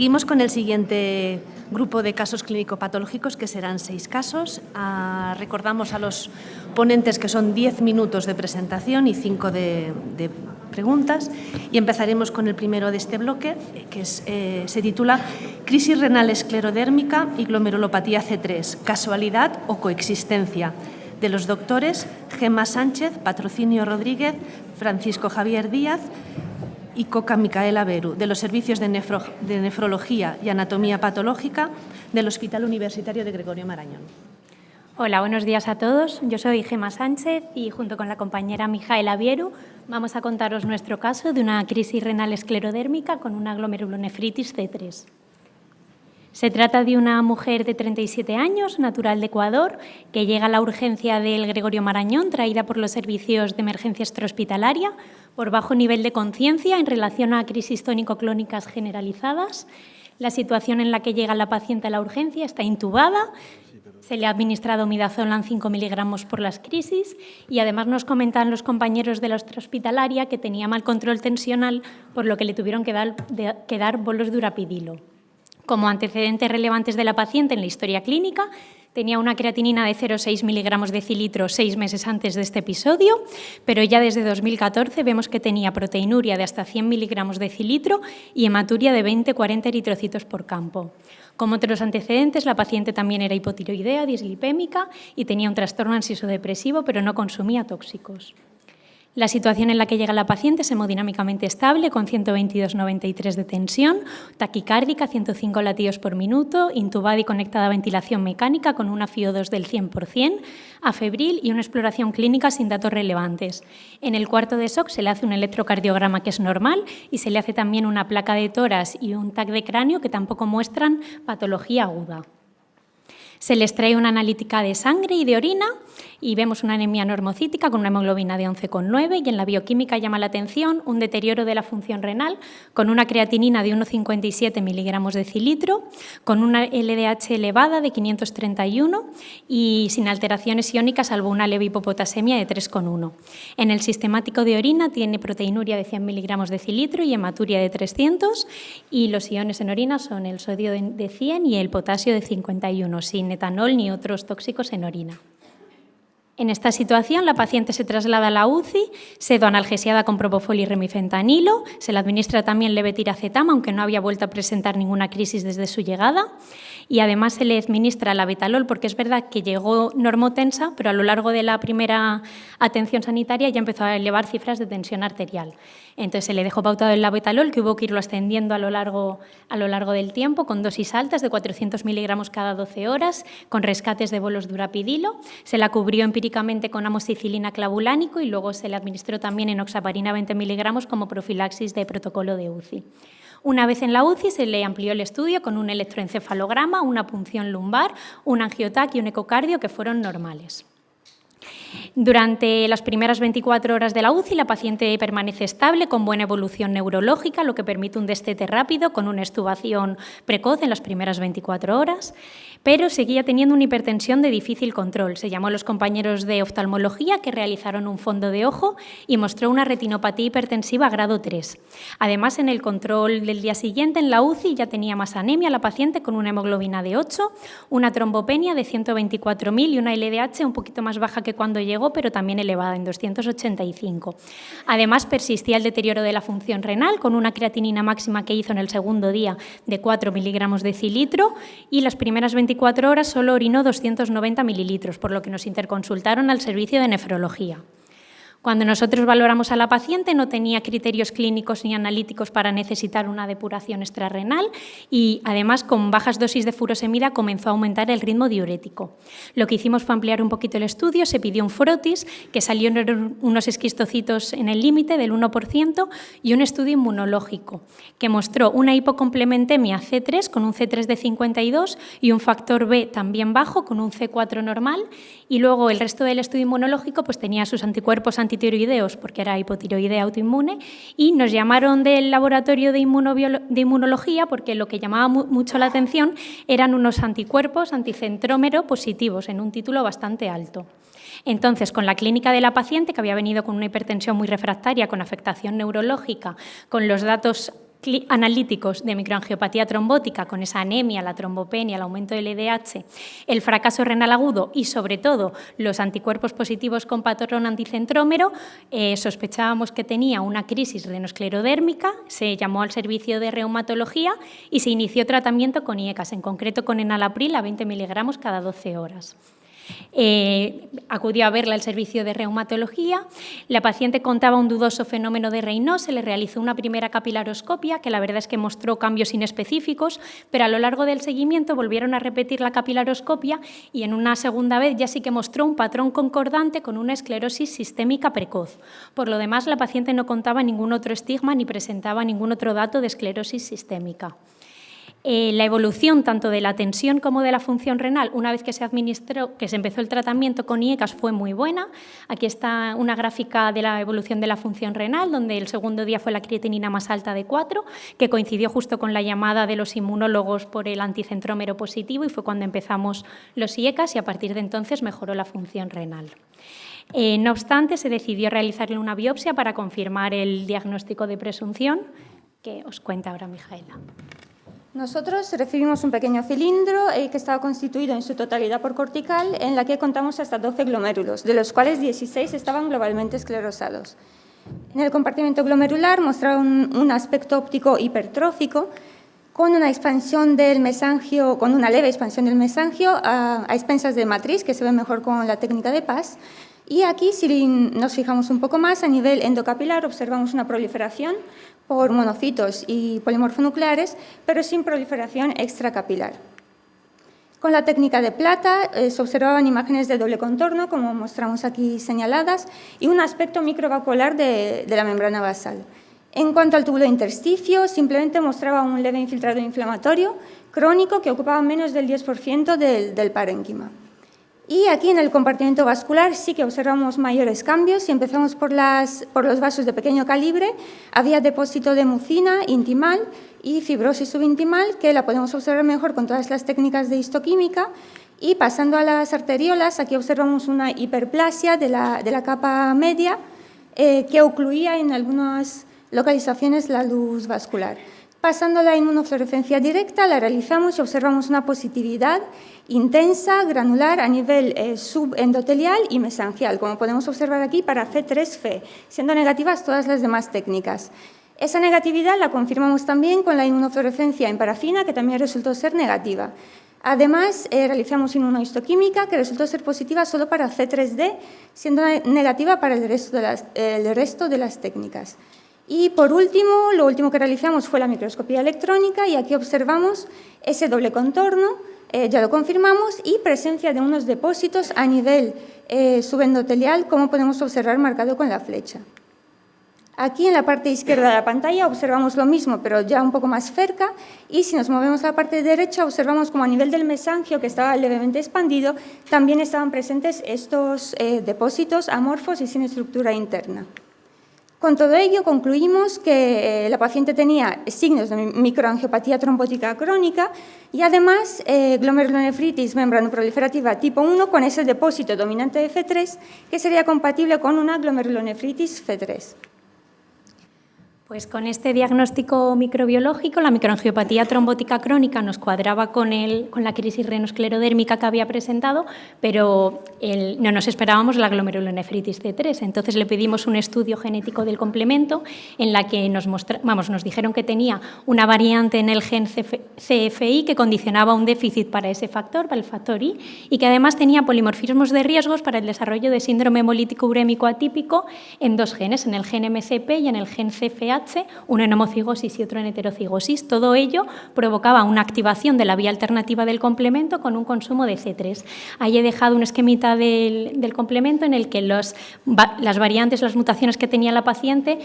Seguimos con el siguiente grupo de casos clínico-patológicos, que serán 6 casos. Recordamos a los ponentes que son 10 minutos de presentación y 5 de preguntas. Y empezaremos con el primero de este bloque, que se titula Crisis renal esclerodérmica y glomerulopatía C3, casualidad o coexistencia, de los doctores Gemma Sánchez, Patrocinio Rodríguez, Francisco Javier Díaz y Coca Micaela Beru, de los servicios de nefrología y anatomía patológica del Hospital Universitario de Gregorio Marañón. Hola, buenos días a todos. Yo soy Gemma Sánchez y junto con la compañera Micaela Beru vamos a contaros nuestro caso de una crisis renal esclerodérmica con una glomerulonefritis C3. Se trata de una mujer de 37 años, natural de Ecuador, que llega a la urgencia del Gregorio Marañón, traída por los servicios de emergencia extrahospitalaria, por bajo nivel de conciencia en relación a crisis tónico-clónicas generalizadas. La situación en la que llega la paciente a la urgencia: está intubada, se le ha administrado midazolam 5 miligramos por las crisis y además nos comentan los compañeros de la extrahospitalaria que tenía mal control tensional, por lo que le tuvieron que dar bolos de urapidilo. Como antecedentes relevantes de la paciente en la historia clínica, tenía una creatinina de 0,6 miligramos decilitro 6 meses antes de este episodio, pero ya desde 2014 vemos que tenía proteinuria de hasta 100 miligramos decilitro y hematuria de 20-40 eritrocitos por campo. Como otros antecedentes, la paciente también era hipotiroidea, dislipémica y tenía un trastorno ansioso-depresivo, pero no consumía tóxicos. La situación en la que llega la paciente es hemodinámicamente estable, con 122,93 de tensión, taquicárdica, 105 latidos por minuto, intubada y conectada a ventilación mecánica con una FiO2 del 100%, afebril y una exploración clínica sin datos relevantes. En el cuarto de shock se le hace un electrocardiograma que es normal y se le hace también una placa de tórax y un TAC de cráneo que tampoco muestran patología aguda. Se les trae una analítica de sangre y de orina y vemos una anemia normocítica con una hemoglobina de 11,9 y en la bioquímica llama la atención un deterioro de la función renal con una creatinina de 1,57 miligramos decilitro, con una LDH elevada de 531 y sin alteraciones iónicas salvo una leve hipopotasemia de 3,1. En el sistemático de orina tiene proteinuria de 100 miligramos decilitro y hematuria de 300 y los iones en orina son el sodio de 100 y el potasio de 51, sin etanol ni otros tóxicos en orina. En esta situación, la paciente se traslada a la UCI, sedoanalgesiada con propofol y remifentanilo, se le administra también levetiracetam, aunque no había vuelto a presentar ninguna crisis desde su llegada, y además se le administra la betalol, porque es verdad que llegó normotensa, pero a lo largo de la primera atención sanitaria ya empezó a elevar cifras de tensión arterial. Entonces se le dejó pautado el labetalol, que hubo que irlo ascendiendo a lo largo del tiempo, con dosis altas de 400 miligramos cada 12 horas, con rescates de bolos de urapidilo. Se la cubrió empíricamente con amoxicilina clavulánico y luego se le administró también enoxaparina 20 miligramos como profilaxis de protocolo de UCI. Una vez en la UCI se le amplió el estudio con un electroencefalograma, una punción lumbar, un angiotac y un ecocardio que fueron normales. Durante las primeras 24 horas de la UCI, la paciente permanece estable, con buena evolución neurológica, lo que permite un destete rápido con una extubación precoz en las primeras 24 horas, pero seguía teniendo una hipertensión de difícil control. Se llamó a los compañeros de oftalmología, que realizaron un fondo de ojo y mostró una retinopatía hipertensiva grado 3. Además, en el control del día siguiente, en la UCI, ya tenía más anemia la paciente, con una hemoglobina de 8, una trombopenia de 124.000 y una LDH un poquito más baja que cuando llegó, pero también elevada, en 285. Además, persistía el deterioro de la función renal, con una creatinina máxima que hizo en el segundo día de 4 miligramos decilitro y las primeras 24 horas solo orinó 290 mililitros, por lo que nos interconsultaron al servicio de nefrología. Cuando nosotros valoramos a la paciente no tenía criterios clínicos ni analíticos para necesitar una depuración extrarrenal y además con bajas dosis de furosemida comenzó a aumentar el ritmo diurético. Lo que hicimos fue ampliar un poquito el estudio, se pidió un frotis que salió en unos esquistocitos en el límite del 1% y un estudio inmunológico que mostró una hipocomplementemia C3 con un C3 de 52 y un factor B también bajo con un C4 normal y luego el resto del estudio inmunológico pues tenía sus anticuerpos antitiroideos porque era hipotiroidea autoinmune y nos llamaron del laboratorio de inmunología porque lo que llamaba mucho la atención eran unos anticuerpos anticentrómero positivos en un título bastante alto. Entonces, con la clínica de la paciente, que había venido con una hipertensión muy refractaria, con afectación neurológica, con los datos analíticos de microangiopatía trombótica con esa anemia, la trombopenia, el aumento del LDH, el fracaso renal agudo y, sobre todo, los anticuerpos positivos con patrón anticentrómero, sospechábamos que tenía una crisis renosclerodérmica, se llamó al servicio de reumatología y se inició tratamiento con IECAS, en concreto con enalapril a 20 miligramos cada 12 horas. Acudió a verla al servicio de reumatología. La paciente contaba un dudoso fenómeno de Raynaud, se le realizó una primera capilaroscopia que la verdad es que mostró cambios inespecíficos, pero a lo largo del seguimiento volvieron a repetir la capilaroscopia y en una segunda vez ya sí que mostró un patrón concordante con una esclerosis sistémica precoz. Por lo demás, la paciente no contaba ningún otro estigma ni presentaba ningún otro dato de esclerosis sistémica. La evolución tanto de la tensión como de la función renal, una vez que se empezó el tratamiento con IECAS, fue muy buena. Aquí está una gráfica de la evolución de la función renal, donde el segundo día fue la creatinina más alta de 4, que coincidió justo con la llamada de los inmunólogos por el anticentrómero positivo y fue cuando empezamos los IECAS y a partir de entonces mejoró la función renal. No obstante, se decidió realizarle una biopsia para confirmar el diagnóstico de presunción, que os cuenta ahora Mijaela. Nosotros recibimos un pequeño cilindro que estaba constituido en su totalidad por cortical, en la que contamos hasta 12 glomérulos, de los cuales 16 estaban globalmente esclerosados. En el compartimento glomerular mostraba un aspecto óptico hipertrófico, con una expansión del mesangio, con una leve expansión del mesangio a expensas de matriz, que se ve mejor con la técnica de PAS. Y aquí, si nos fijamos un poco más, a nivel endocapilar observamos una proliferación por monocitos y polimorfonucleares, pero sin proliferación extracapilar. Con la técnica de plata se observaban imágenes de doble contorno, como mostramos aquí señaladas, y un aspecto microvacuolar de la membrana basal. En cuanto al túbulo de intersticio, simplemente mostraba un leve infiltrado inflamatorio crónico que ocupaba menos del 10% del parénquima. Y aquí en el compartimento vascular sí que observamos mayores cambios. Si empezamos por los vasos de pequeño calibre, había depósito de mucina intimal y fibrosis subintimal, que la podemos observar mejor con todas las técnicas de histoquímica. Y pasando a las arteriolas, aquí observamos una hiperplasia de la capa media que ocluía en algunas localizaciones la luz vascular. Pasando a la inmunofluorescencia directa, la realizamos y observamos una positividad intensa, granular, a nivel subendotelial y mesangial, como podemos observar aquí para C3F, siendo negativas todas las demás técnicas. Esa negatividad la confirmamos también con la inmunofluorescencia en parafina, que también resultó ser negativa. Además, realizamos inmunohistoquímica, que resultó ser positiva solo para C3D, siendo negativa para el resto de las técnicas. Y por último, lo último que realizamos fue la microscopía electrónica y aquí observamos ese doble contorno, ya lo confirmamos, y presencia de unos depósitos a nivel subendotelial, como podemos observar marcado con la flecha. Aquí en la parte izquierda de la pantalla observamos lo mismo, pero ya un poco más cerca, y si nos movemos a la parte derecha observamos como a nivel del mesangio, que estaba levemente expandido, también estaban presentes estos depósitos amorfos y sin estructura interna. Con todo ello, concluimos que la paciente tenía signos de microangiopatía trombótica crónica y además glomerulonefritis membranoproliferativa tipo 1 con ese depósito dominante de F3 que sería compatible con una glomerulonefritis F3. Pues con este diagnóstico microbiológico, la microangiopatía trombótica crónica nos cuadraba con la crisis renosclerodérmica que había presentado, pero no nos esperábamos la glomerulonefritis C3. Entonces le pedimos un estudio genético del complemento en la que nos dijeron que tenía una variante en el gen CFI que condicionaba un déficit para ese factor, para el factor I, y que además tenía polimorfismos de riesgos para el desarrollo de síndrome hemolítico urémico atípico en dos genes, en el gen MCP y en el gen CFH, uno en homocigosis y otro en heterocigosis. Todo ello provocaba una activación de la vía alternativa del complemento con un consumo de C3. Ahí he dejado un esquemita del complemento en el que las variantes, las mutaciones que tenía la paciente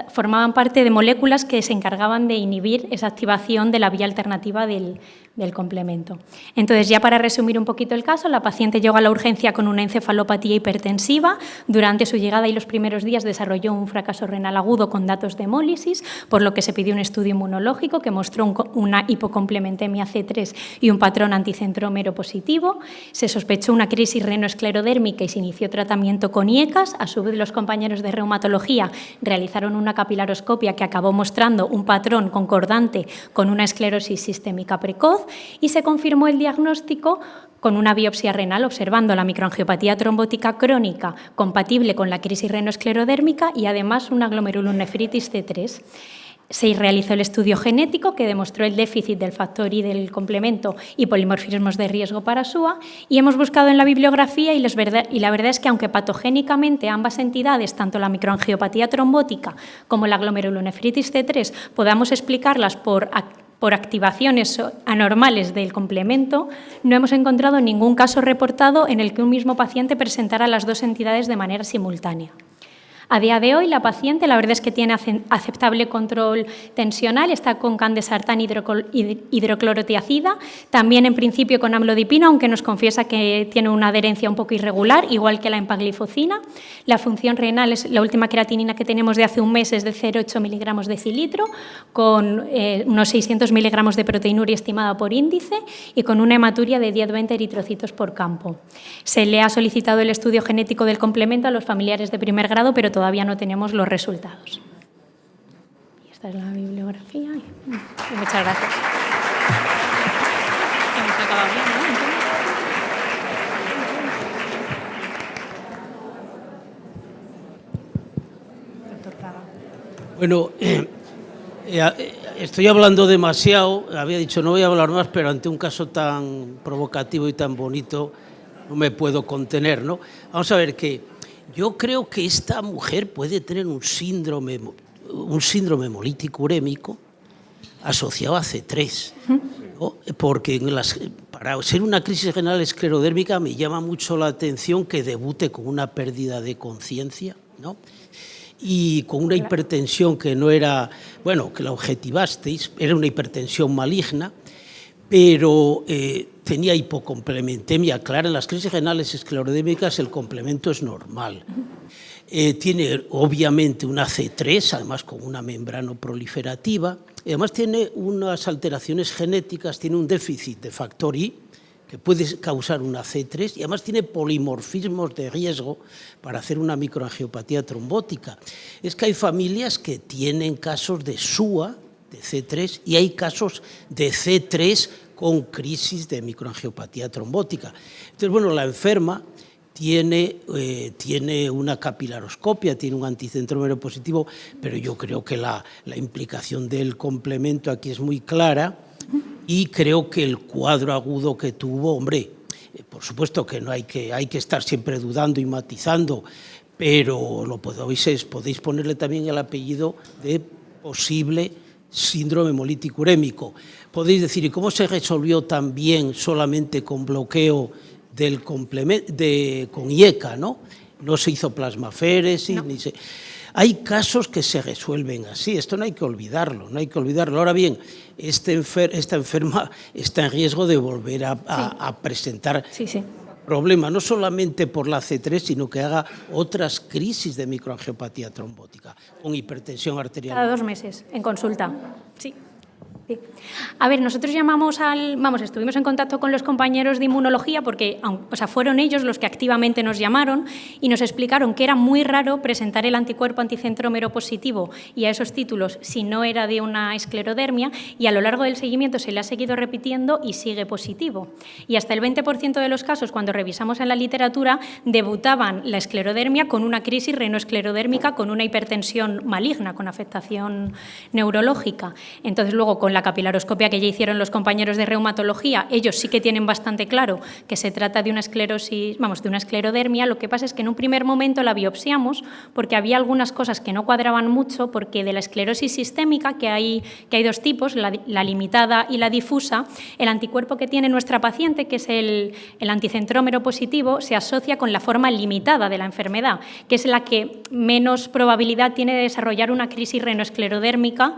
formaban parte de moléculas que se encargaban de inhibir esa activación de la vía alternativa del del complemento. Entonces, ya para resumir un poquito el caso, la paciente llegó a la urgencia con una encefalopatía hipertensiva. Durante su llegada y los primeros días desarrolló un fracaso renal agudo con datos de hemólisis, por lo que se pidió un estudio inmunológico que mostró una hipocomplementemia C3 y un patrón anticentrómero positivo. Se sospechó una crisis renoesclerodérmica y se inició tratamiento con IECAS. A su vez, los compañeros de reumatología realizaron una capilaroscopia que acabó mostrando un patrón concordante con una esclerosis sistémica precoz y se confirmó el diagnóstico con una biopsia renal observando la microangiopatía trombótica crónica compatible con la crisis renoesclerodérmica y además una glomerulonefritis C3. Se realizó el estudio genético que demostró el déficit del factor I del complemento y polimorfismos de riesgo para SUA, y hemos buscado en la bibliografía y la verdad es que aunque patogénicamente ambas entidades, tanto la microangiopatía trombótica como la glomerulonefritis C3, podamos explicarlas por activaciones anormales del complemento, no hemos encontrado ningún caso reportado en el que un mismo paciente presentara las dos entidades de manera simultánea. A día de hoy, la paciente, la verdad es que tiene aceptable control tensional, está con candesartán hidroclorotiazida, también en principio con amlodipina, aunque nos confiesa que tiene una adherencia un poco irregular, igual que la empaglifocina. La función renal, es la última creatinina que tenemos de hace un mes, es de 0,8 miligramos decilitro, con unos 600 miligramos de proteinuria estimada por índice y con una hematuria de 10-20 eritrocitos por campo. Se le ha solicitado el estudio genético del complemento a los familiares de primer grado, pero todavía no tenemos los resultados. Y esta es la bibliografía. Y muchas gracias. Hemos acabado bien, ¿no? Bueno, estoy hablando demasiado, había dicho no voy a hablar más, pero ante un caso tan provocativo y tan bonito no me puedo contener, ¿no? Vamos a ver que yo creo que esta mujer puede tener un síndrome hemolítico urémico asociado a C3, ¿no? Porque para ser una crisis renal esclerodérmica me llama mucho la atención que debute con una pérdida de conciencia, ¿no? Y con una hipertensión que no era, bueno, que la objetivasteis, era una hipertensión maligna, pero tenía hipocomplementemia clara. En las crisis renales esclerodérmicas el complemento es normal. Tiene obviamente una C3, además con una membrana proliferativa, y además tiene unas alteraciones genéticas, tiene un déficit de factor I, que puede causar una C3, y además tiene polimorfismos de riesgo para hacer una microangiopatía trombótica. Es que hay familias que tienen casos de SUA, de C3, y hay casos de C3 con crisis de microangiopatía trombótica. Entonces, bueno, la enferma tiene una capilaroscopia, tiene un anticentrómero positivo, pero yo creo que la implicación del complemento aquí es muy clara y creo que el cuadro agudo que tuvo, hombre, por supuesto que no hay que estar siempre dudando y matizando, pero podéis ponerle también el apellido de posible síndrome hemolítico urémico. Podéis decir, ¿y cómo se resolvió también solamente con bloqueo del complemento, con IECA, ¿no? No se hizo plasmaféresis, no. Hay casos que se resuelven así, esto no hay que olvidarlo, no hay que olvidarlo. Ahora bien, esta enferma está en riesgo de volver a presentar problemas, no solamente por la C3, sino que haga otras crisis de microangiopatía trombótica, con hipertensión arterial. Cada 2 meses, en consulta. Sí. A ver, nosotros estuvimos en contacto con los compañeros de inmunología porque, fueron ellos los que activamente nos llamaron y nos explicaron que era muy raro presentar el anticuerpo anticentrómero positivo y a esos títulos si no era de una esclerodermia, y a lo largo del seguimiento se le ha seguido repitiendo y sigue positivo. Y hasta el 20% de los casos, cuando revisamos en la literatura, debutaban la esclerodermia con una crisis renoesclerodérmica, con una hipertensión maligna, con afectación neurológica. Entonces, luego, con la capilaroscopia que ya hicieron los compañeros de reumatología, ellos sí que tienen bastante claro que se trata de una esclerosis, de una esclerodermia. Lo que pasa es que en un primer momento la biopsiamos porque había algunas cosas que no cuadraban mucho, porque de la esclerosis sistémica, que hay 2 tipos, la limitada y la difusa, el anticuerpo que tiene nuestra paciente, que es el anticentrómero positivo, se asocia con la forma limitada de la enfermedad, que es la que menos probabilidad tiene de desarrollar una crisis renoesclerodérmica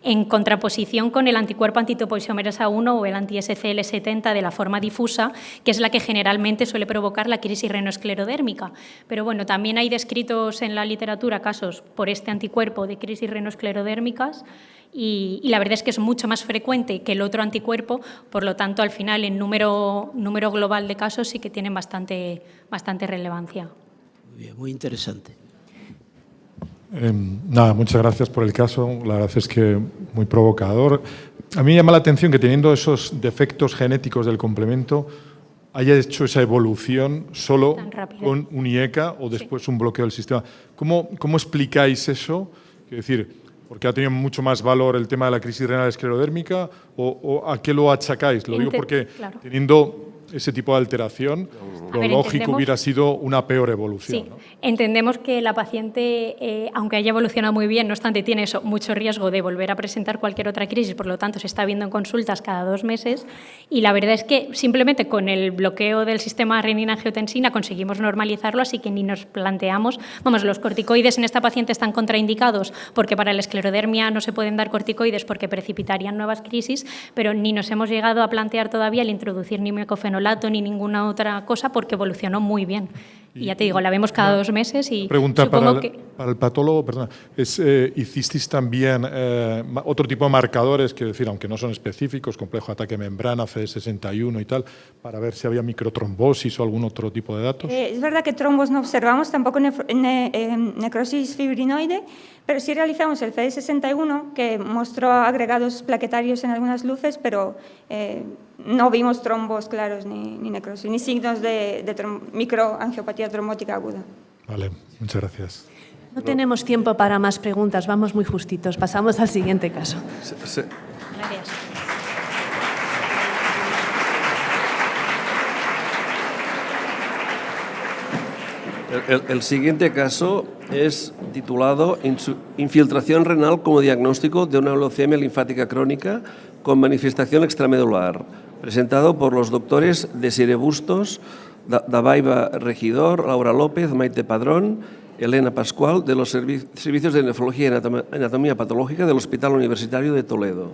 en contraposición con el anticuerpo antitopoisomerasa 1 o el anti-SCL70 de la forma difusa, que es la que generalmente suele provocar la crisis renoesclerodérmica. Pero bueno, también hay descritos en la literatura casos por este anticuerpo de crisis renoesclerodérmicas y la verdad es que es mucho más frecuente que el otro anticuerpo, por lo tanto, al final, en número global de casos sí que tienen bastante relevancia. Muy bien, muy interesante. Nada, muchas gracias por el caso. La verdad es que muy provocador. A mí me llama la atención que teniendo esos defectos genéticos del complemento haya hecho esa evolución solo con un IECA o después un bloqueo del sistema. ¿Cómo explicáis eso? Quiero decir, ¿porque ha tenido mucho más valor el tema de la crisis renal esclerodérmica o a qué lo achacáis? Lo digo porque teniendo ese tipo de alteración, lo lógico hubiera sido una peor evolución. Sí, ¿no? Entendemos que la paciente, aunque haya evolucionado muy bien, no obstante tiene mucho riesgo de volver a presentar cualquier otra crisis, por lo tanto se está viendo en consultas cada 2 meses y la verdad es que simplemente con el bloqueo del sistema renina-angiotensina conseguimos normalizarlo, así que ni nos planteamos, los corticoides en esta paciente están contraindicados porque para la esclerodermia no se pueden dar corticoides porque precipitarían nuevas crisis, pero ni nos hemos llegado a plantear todavía el introducir ni mecofenolato ni ninguna otra cosa porque evolucionó muy bien. Y ya te digo, la vemos cada 2 meses y pregunta supongo para el patólogo, perdona, ¿hicisteis también otro tipo de marcadores, quiero decir, aunque no son específicos, complejo de ataque de membrana, CD61 y tal, para ver si había microtrombosis o algún otro tipo de datos? Es verdad que trombos no observamos, tampoco necrosis fibrinoide, pero sí realizamos el CD61, que mostró agregados plaquetarios en algunas luces, pero no vimos trombos claros ni necrosis, ni signos de microangiopatía trombótica aguda. Vale, muchas gracias. No tenemos tiempo para más preguntas, vamos muy justitos. Pasamos al siguiente caso. Gracias. El siguiente caso es titulado Infiltración renal como diagnóstico de una leucemia linfática crónica con manifestación extramedular, presentado por los doctores Desiree Bustos, Dabaiba Regidor, Laura López, Maite Padrón, Elena Pascual, de los Servicios de Nefrología y Anatomía Patológica del Hospital Universitario de Toledo.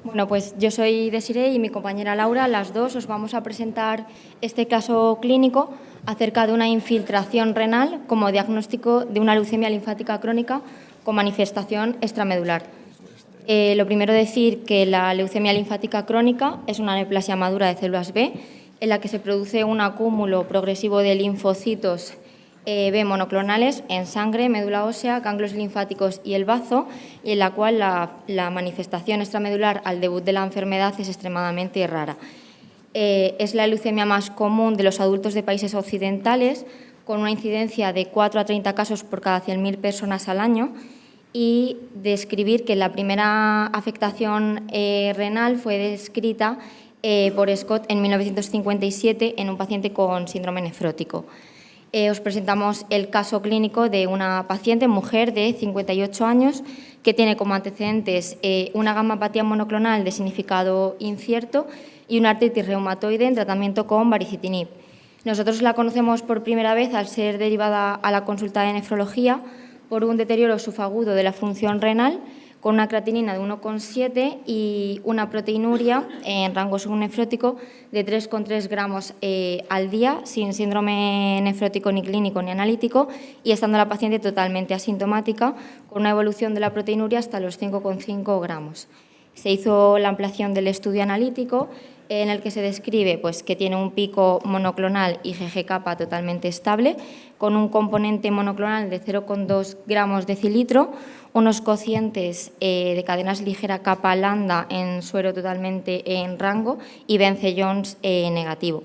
Bueno, pues yo soy Desiree y mi compañera Laura, las dos os vamos a presentar este caso clínico acerca de una infiltración renal como diagnóstico de una leucemia linfática crónica con manifestación extramedular. Lo primero decir que la leucemia linfática crónica es una neoplasia madura de células B en la que se produce un acúmulo progresivo de linfocitos B monoclonales en sangre, médula ósea, ganglios linfáticos y el bazo, y en la cual la manifestación extramedular al debut de la enfermedad es extremadamente rara. Es la leucemia más común de los adultos de países occidentales, con una incidencia de 4 a 30 casos por cada 100.000 personas al año, y describir que la primera afectación renal fue descrita por Scott en 1957 en un paciente con síndrome nefrótico. Os presentamos el caso clínico de una paciente, mujer de 58 años, que tiene como antecedentes una gammapatía monoclonal de significado incierto y una artritis reumatoide en tratamiento con baricitinib. Nosotros la conocemos por primera vez al ser derivada a la consulta de nefrología por un deterioro subagudo de la función renal con una creatinina de 1,7 y una proteinuria en rango subnefrótico de 3,3 gramos al día, sin síndrome nefrótico ni clínico ni analítico, y estando la paciente totalmente asintomática, con una evolución de la proteinuria hasta los 5,5 gramos. Se hizo la ampliación del estudio analítico, en el que se describe que tiene un pico monoclonal IgG-kappa totalmente estable, con un componente monoclonal de 0,2 gramos decilitro, unos cocientes de cadenas ligera kappa lambda en suero totalmente en rango y Bence-Jones negativo.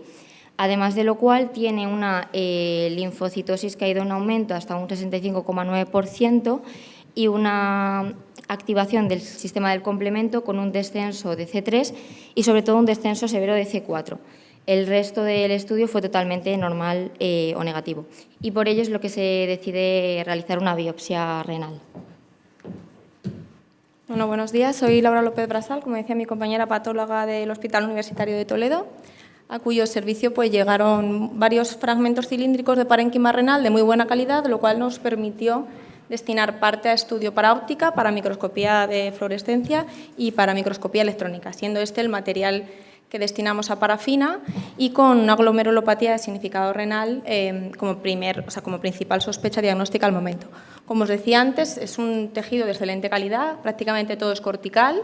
Además de lo cual tiene una linfocitosis que ha ido en aumento hasta un 65,9% y una activación del sistema del complemento con un descenso de C3 y sobre todo un descenso severo de C4. El resto del estudio fue totalmente normal o negativo y por ello es lo que se decide realizar una biopsia renal. Bueno, buenos días, soy Laura López Brasal, como decía mi compañera patóloga del Hospital Universitario de Toledo, a cuyo servicio llegaron varios fragmentos cilíndricos de parénquima renal de muy buena calidad, lo cual nos permitió destinar parte a estudio para óptica, para microscopía de fluorescencia y para microscopía electrónica, siendo este el material que destinamos a parafina y con una glomerulopatía de significado renal como principal sospecha diagnóstica al momento. Como os decía antes, es un tejido de excelente calidad, prácticamente todo es cortical,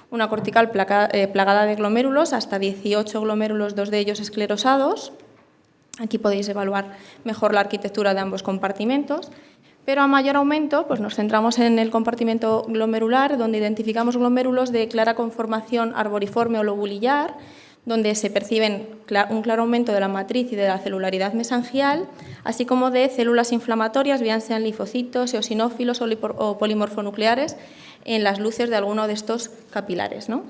una cortical plagada de glomérulos, hasta 18 glomérulos, 2 de ellos esclerosados. Aquí podéis evaluar mejor la arquitectura de ambos compartimentos. Pero a mayor aumento, pues nos centramos en el compartimento glomerular, donde identificamos glomérulos de clara conformación arboriforme o lobulillar, donde se perciben un claro aumento de la matriz y de la celularidad mesangial, así como de células inflamatorias, bien sean linfocitos, eosinófilos o polimorfonucleares, en las luces de alguno de estos capilares, ¿no?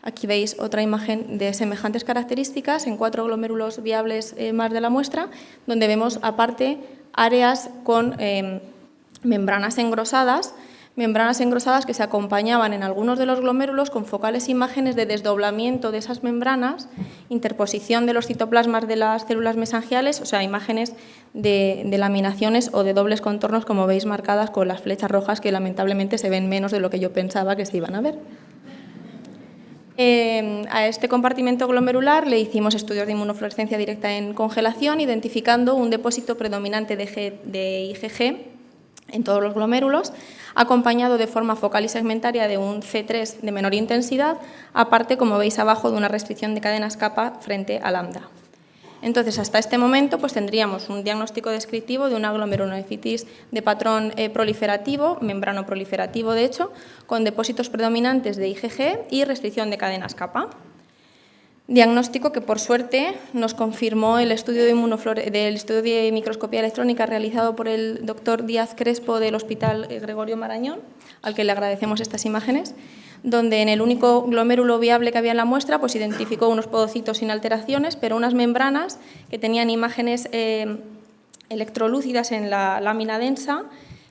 Aquí veis otra imagen de semejantes características en 4 glomérulos viables más de la muestra, donde vemos aparte áreas con membranas engrosadas que se acompañaban en algunos de los glomérulos con focales imágenes de desdoblamiento de esas membranas, interposición de los citoplasmas de las células mesangiales, o sea, imágenes de laminaciones o de dobles contornos, como veis marcadas con las flechas rojas, que lamentablemente se ven menos de lo que yo pensaba que se iban a ver. A este compartimento glomerular le hicimos estudios de inmunofluorescencia directa en congelación, identificando un depósito predominante de IgG en todos los glomérulos, acompañado de forma focal y segmentaria de un C3 de menor intensidad, aparte, como veis abajo, de una restricción de cadenas kappa frente a lambda. Entonces, hasta este momento pues tendríamos un diagnóstico descriptivo de una glomerulonefritis de patrón proliferativo, membrano proliferativo de hecho, con depósitos predominantes de IgG y restricción de cadenas kappa. Diagnóstico que, por suerte, nos confirmó el estudio de microscopía electrónica realizado por el doctor Díaz Crespo del Hospital Gregorio Marañón, al que le agradecemos estas imágenes, donde en el único glomérulo viable que había en la muestra pues identificó unos podocitos sin alteraciones, pero unas membranas que tenían imágenes electrolúcidas en la lámina densa,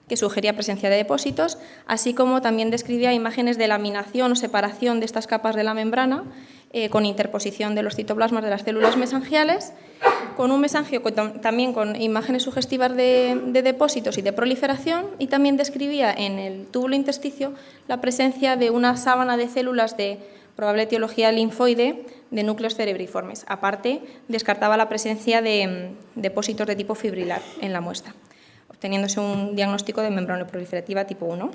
que sugería presencia de depósitos, así como también describía imágenes de laminación o separación de estas capas de la membrana, con interposición de los citoplasmas de las células mesangiales, con un mesangio también con imágenes sugestivas de depósitos y de proliferación, y también describía en el túbulo intersticio la presencia de una sábana de células de probable etiología linfoide de núcleos cerebriformes. Aparte, descartaba la presencia de depósitos de tipo fibrilar en la muestra, obteniéndose un diagnóstico de membrana proliferativa tipo 1.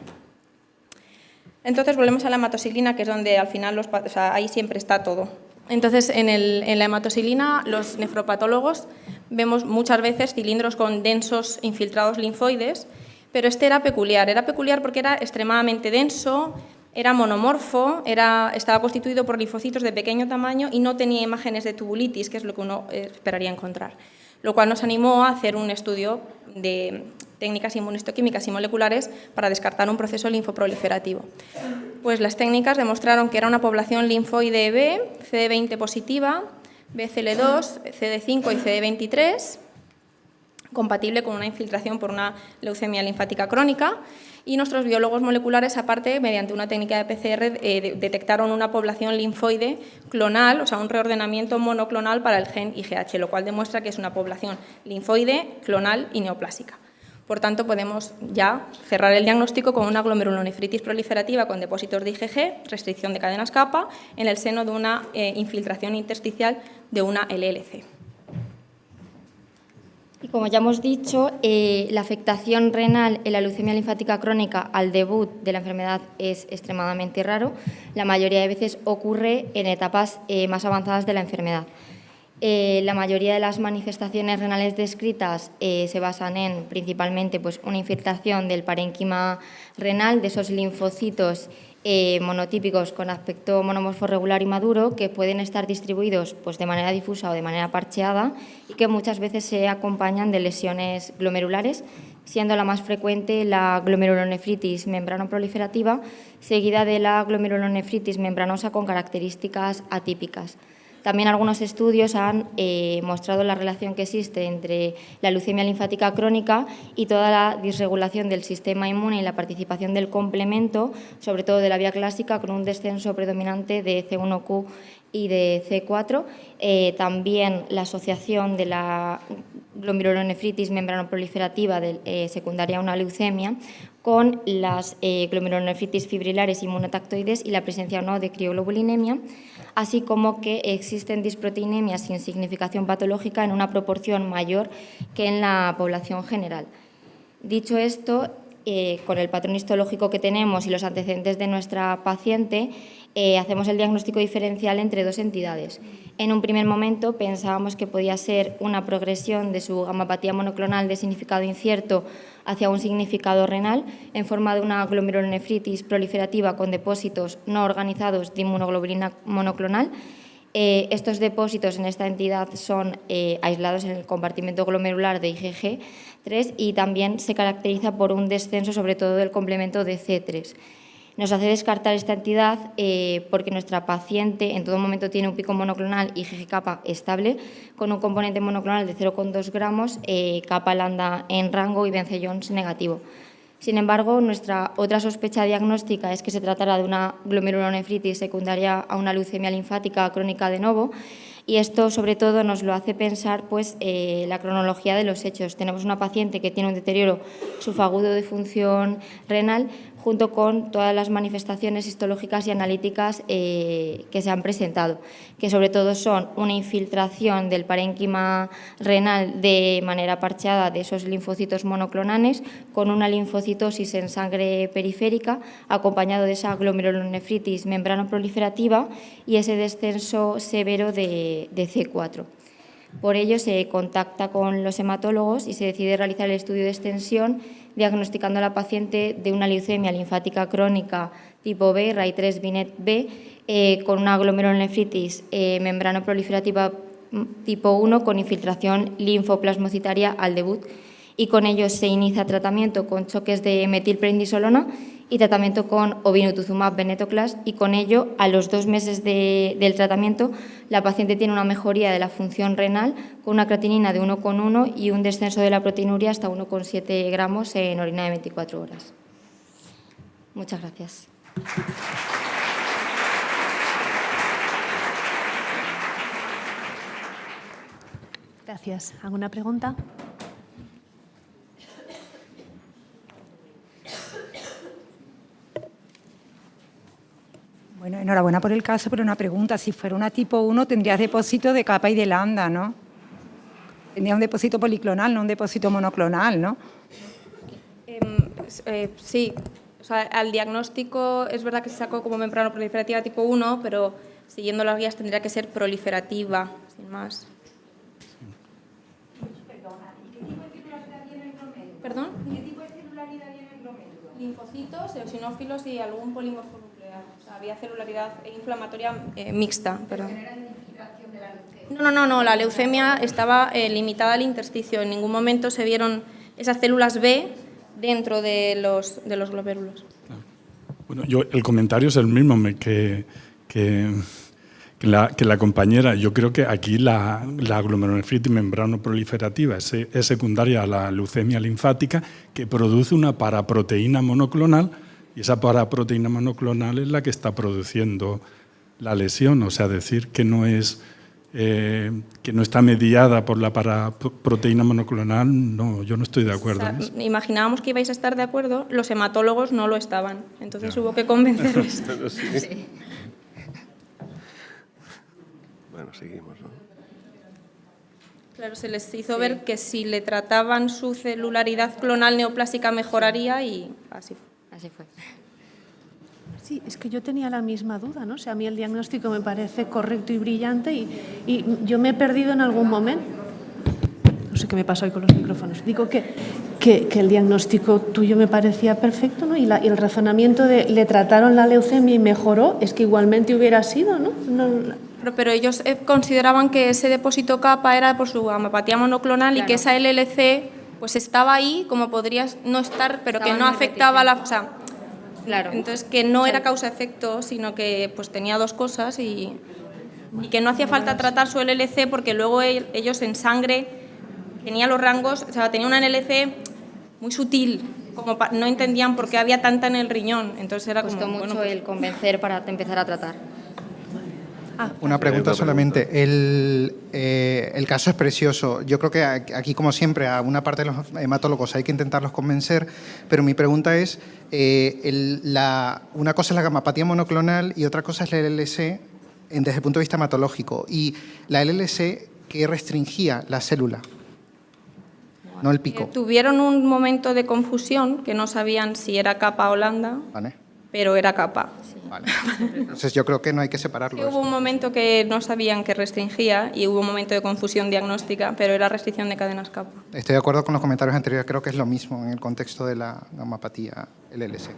Entonces volvemos a la hematoxilina, que es donde al final ahí siempre está todo. Entonces en la hematoxilina los nefropatólogos vemos muchas veces cilindros con densos infiltrados linfoides, pero este era peculiar porque era extremadamente denso, era monomorfo, estaba constituido por linfocitos de pequeño tamaño y no tenía imágenes de tubulitis, que es lo que uno esperaría encontrar, lo cual nos animó a hacer un estudio de técnicas inmunistoquímicas y moleculares para descartar un proceso linfoproliferativo. Pues las técnicas demostraron que era una población linfoide B, CD20 positiva, BCL2, CD5 y CD23, compatible con una infiltración por una leucemia linfática crónica, y nuestros biólogos moleculares, aparte, mediante una técnica de PCR, detectaron una población linfoide clonal, o sea, un reordenamiento monoclonal para el gen IgH, lo cual demuestra que es una población linfoide, clonal y neoplásica. Por tanto, podemos ya cerrar el diagnóstico con una glomerulonefritis proliferativa con depósitos de IgG, restricción de cadenas kappa, en el seno de una infiltración intersticial de una LLC. Y como ya hemos dicho, la afectación renal en la leucemia linfática crónica al debut de la enfermedad es extremadamente raro. La mayoría de veces ocurre en etapas más avanzadas de la enfermedad. La mayoría de las manifestaciones renales descritas se basan en principalmente pues, una infiltración del parénquima renal, de esos linfocitos monotípicos con aspecto monomorfo regular y maduro, que pueden estar distribuidos pues, de manera difusa o de manera parcheada y que muchas veces se acompañan de lesiones glomerulares, siendo la más frecuente la glomerulonefritis membranoproliferativa, seguida de la glomerulonefritis membranosa con características atípicas. También algunos estudios han mostrado la relación que existe entre la leucemia linfática crónica y toda la disregulación del sistema inmune y la participación del complemento, sobre todo de la vía clásica, con un descenso predominante de C1Q y de C4. También la asociación de la glomerulonefritis membranoproliferativa secundaria a una leucemia, con las glomerulonefritis fibrilares inmunotactoides y la presencia o no de crioglobulinemia, así como que existen disproteinemias sin significación patológica en una proporción mayor que en la población general. Dicho esto, con el patrón histológico que tenemos y los antecedentes de nuestra paciente, hacemos el diagnóstico diferencial entre dos entidades. En un primer momento pensábamos que podía ser una progresión de su gamapatía monoclonal de significado incierto hacia un significado renal en forma de una glomerulonefritis proliferativa con depósitos no organizados de inmunoglobulina monoclonal. Estos depósitos en esta entidad son aislados en el compartimento glomerular de IgG3 y también se caracteriza por un descenso sobre todo del complemento de C3. Nos hace descartar esta entidad porque nuestra paciente en todo momento tiene un pico monoclonal IgG-kappa estable con un componente monoclonal de 0,2 gramos, kappa lambda en rango y Bence-Jones negativo. Sin embargo, nuestra otra sospecha diagnóstica es que se tratará de una glomerulonefritis secundaria a una leucemia linfática crónica de novo, y esto sobre todo nos lo hace pensar la cronología de los hechos. Tenemos una paciente que tiene un deterioro subagudo de función renal junto con todas las manifestaciones histológicas y analíticas que se han presentado, que sobre todo son una infiltración del parénquima renal de manera parcheada de esos linfocitos monoclonales con una linfocitosis en sangre periférica acompañado de esa glomerulonefritis membranoproliferativa y ese descenso severo de C4. Por ello, se contacta con los hematólogos y se decide realizar el estudio de extensión diagnosticando a la paciente de una leucemia linfática crónica tipo B, RAI3 Binet B, con una glomerulonefritis membranoproliferativa tipo 1 con infiltración linfoplasmocitaria al debut, y con ello se inicia tratamiento con choques de metilprednisolona y tratamiento con obinutuzumab venetoclax, y con ello, a los 2 meses del tratamiento, la paciente tiene una mejoría de la función renal con una creatinina de 1,1 y un descenso de la proteinuria hasta 1,7 gramos en orina de 24 horas. Muchas gracias. Gracias. ¿Alguna pregunta? Bueno, enhorabuena por el caso, pero una pregunta. Si fuera una tipo 1, tendrías depósito de kappa y de lambda, ¿no? Tendría un depósito policlonal, no un depósito monoclonal, ¿no? Sí. O sea, al diagnóstico es verdad que se sacó como membrana proliferativa tipo 1, pero siguiendo las guías tendría que ser proliferativa, sin más. ¿Perdón? ¿Qué tipo de celularidad tiene el glomérulo? Linfocitos, eosinófilos y algún polimorfo nuclear. O sea, había celularidad inflamatoria mixta. Perdón. No, la leucemia estaba limitada al intersticio. En ningún momento se vieron esas células B dentro de los glomérulos. Bueno, el comentario es el mismo que la compañera. Yo creo que aquí la glomerulonefritis membranoproliferativa es secundaria a la leucemia linfática, que produce una paraproteína monoclonal, y esa paraproteína monoclonal es la que está produciendo la lesión. O sea, decir que no está mediada por la paraproteína monoclonal, no, yo no estoy de acuerdo. O sea, imaginábamos que ibais a estar de acuerdo, los hematólogos no lo estaban, entonces hubo que convencerles. Sí. Bueno, seguimos, ¿no? Claro, se les hizo ver que si le trataban su celularidad clonal neoplásica mejoraría y así fue. Así fue. Sí, es que yo tenía la misma duda, ¿no? O sea, a mí el diagnóstico me parece correcto y brillante y yo me he perdido en algún momento. No sé qué me pasó hoy con los micrófonos. Digo que el diagnóstico tuyo me parecía perfecto, ¿no? Y el razonamiento de le trataron la leucemia y mejoró, es que igualmente hubiera sido, ¿no? Pero ellos consideraban que ese depósito kappa era por su gamapatía monoclonal, claro, y que esa LLC pues estaba ahí, como podría no estar, pero estaba que no afectaba la... O sea, claro. Entonces, que no era causa-efecto, sino que pues tenía dos cosas y que no hacía falta tratar su LLC porque luego ellos en sangre tenían los rangos, o sea, tenía una LLC muy sutil, como no entendían por qué había tanta en el riñón. Entonces era costó como... mucho bueno, el convencer para empezar a tratar. Una pregunta solamente. El caso es precioso. Yo creo que aquí, como siempre, a una parte de los hematólogos hay que intentarlos convencer, pero mi pregunta es, una cosa es la gamapatía monoclonal y otra cosa es la LLC desde el punto de vista hematológico. Y la LLC, ¿qué restringía? La célula, no el pico. Tuvieron un momento de confusión, que no sabían si era capa o lambda, Vale. pero era capa. Vale. Entonces yo creo que no hay que separarlo. Hubo un momento que no sabían que restringía y hubo un momento de confusión diagnóstica, pero era restricción de cadenas capa. Estoy de acuerdo con los comentarios anteriores, creo que es lo mismo en el contexto de la gamapatía LLC.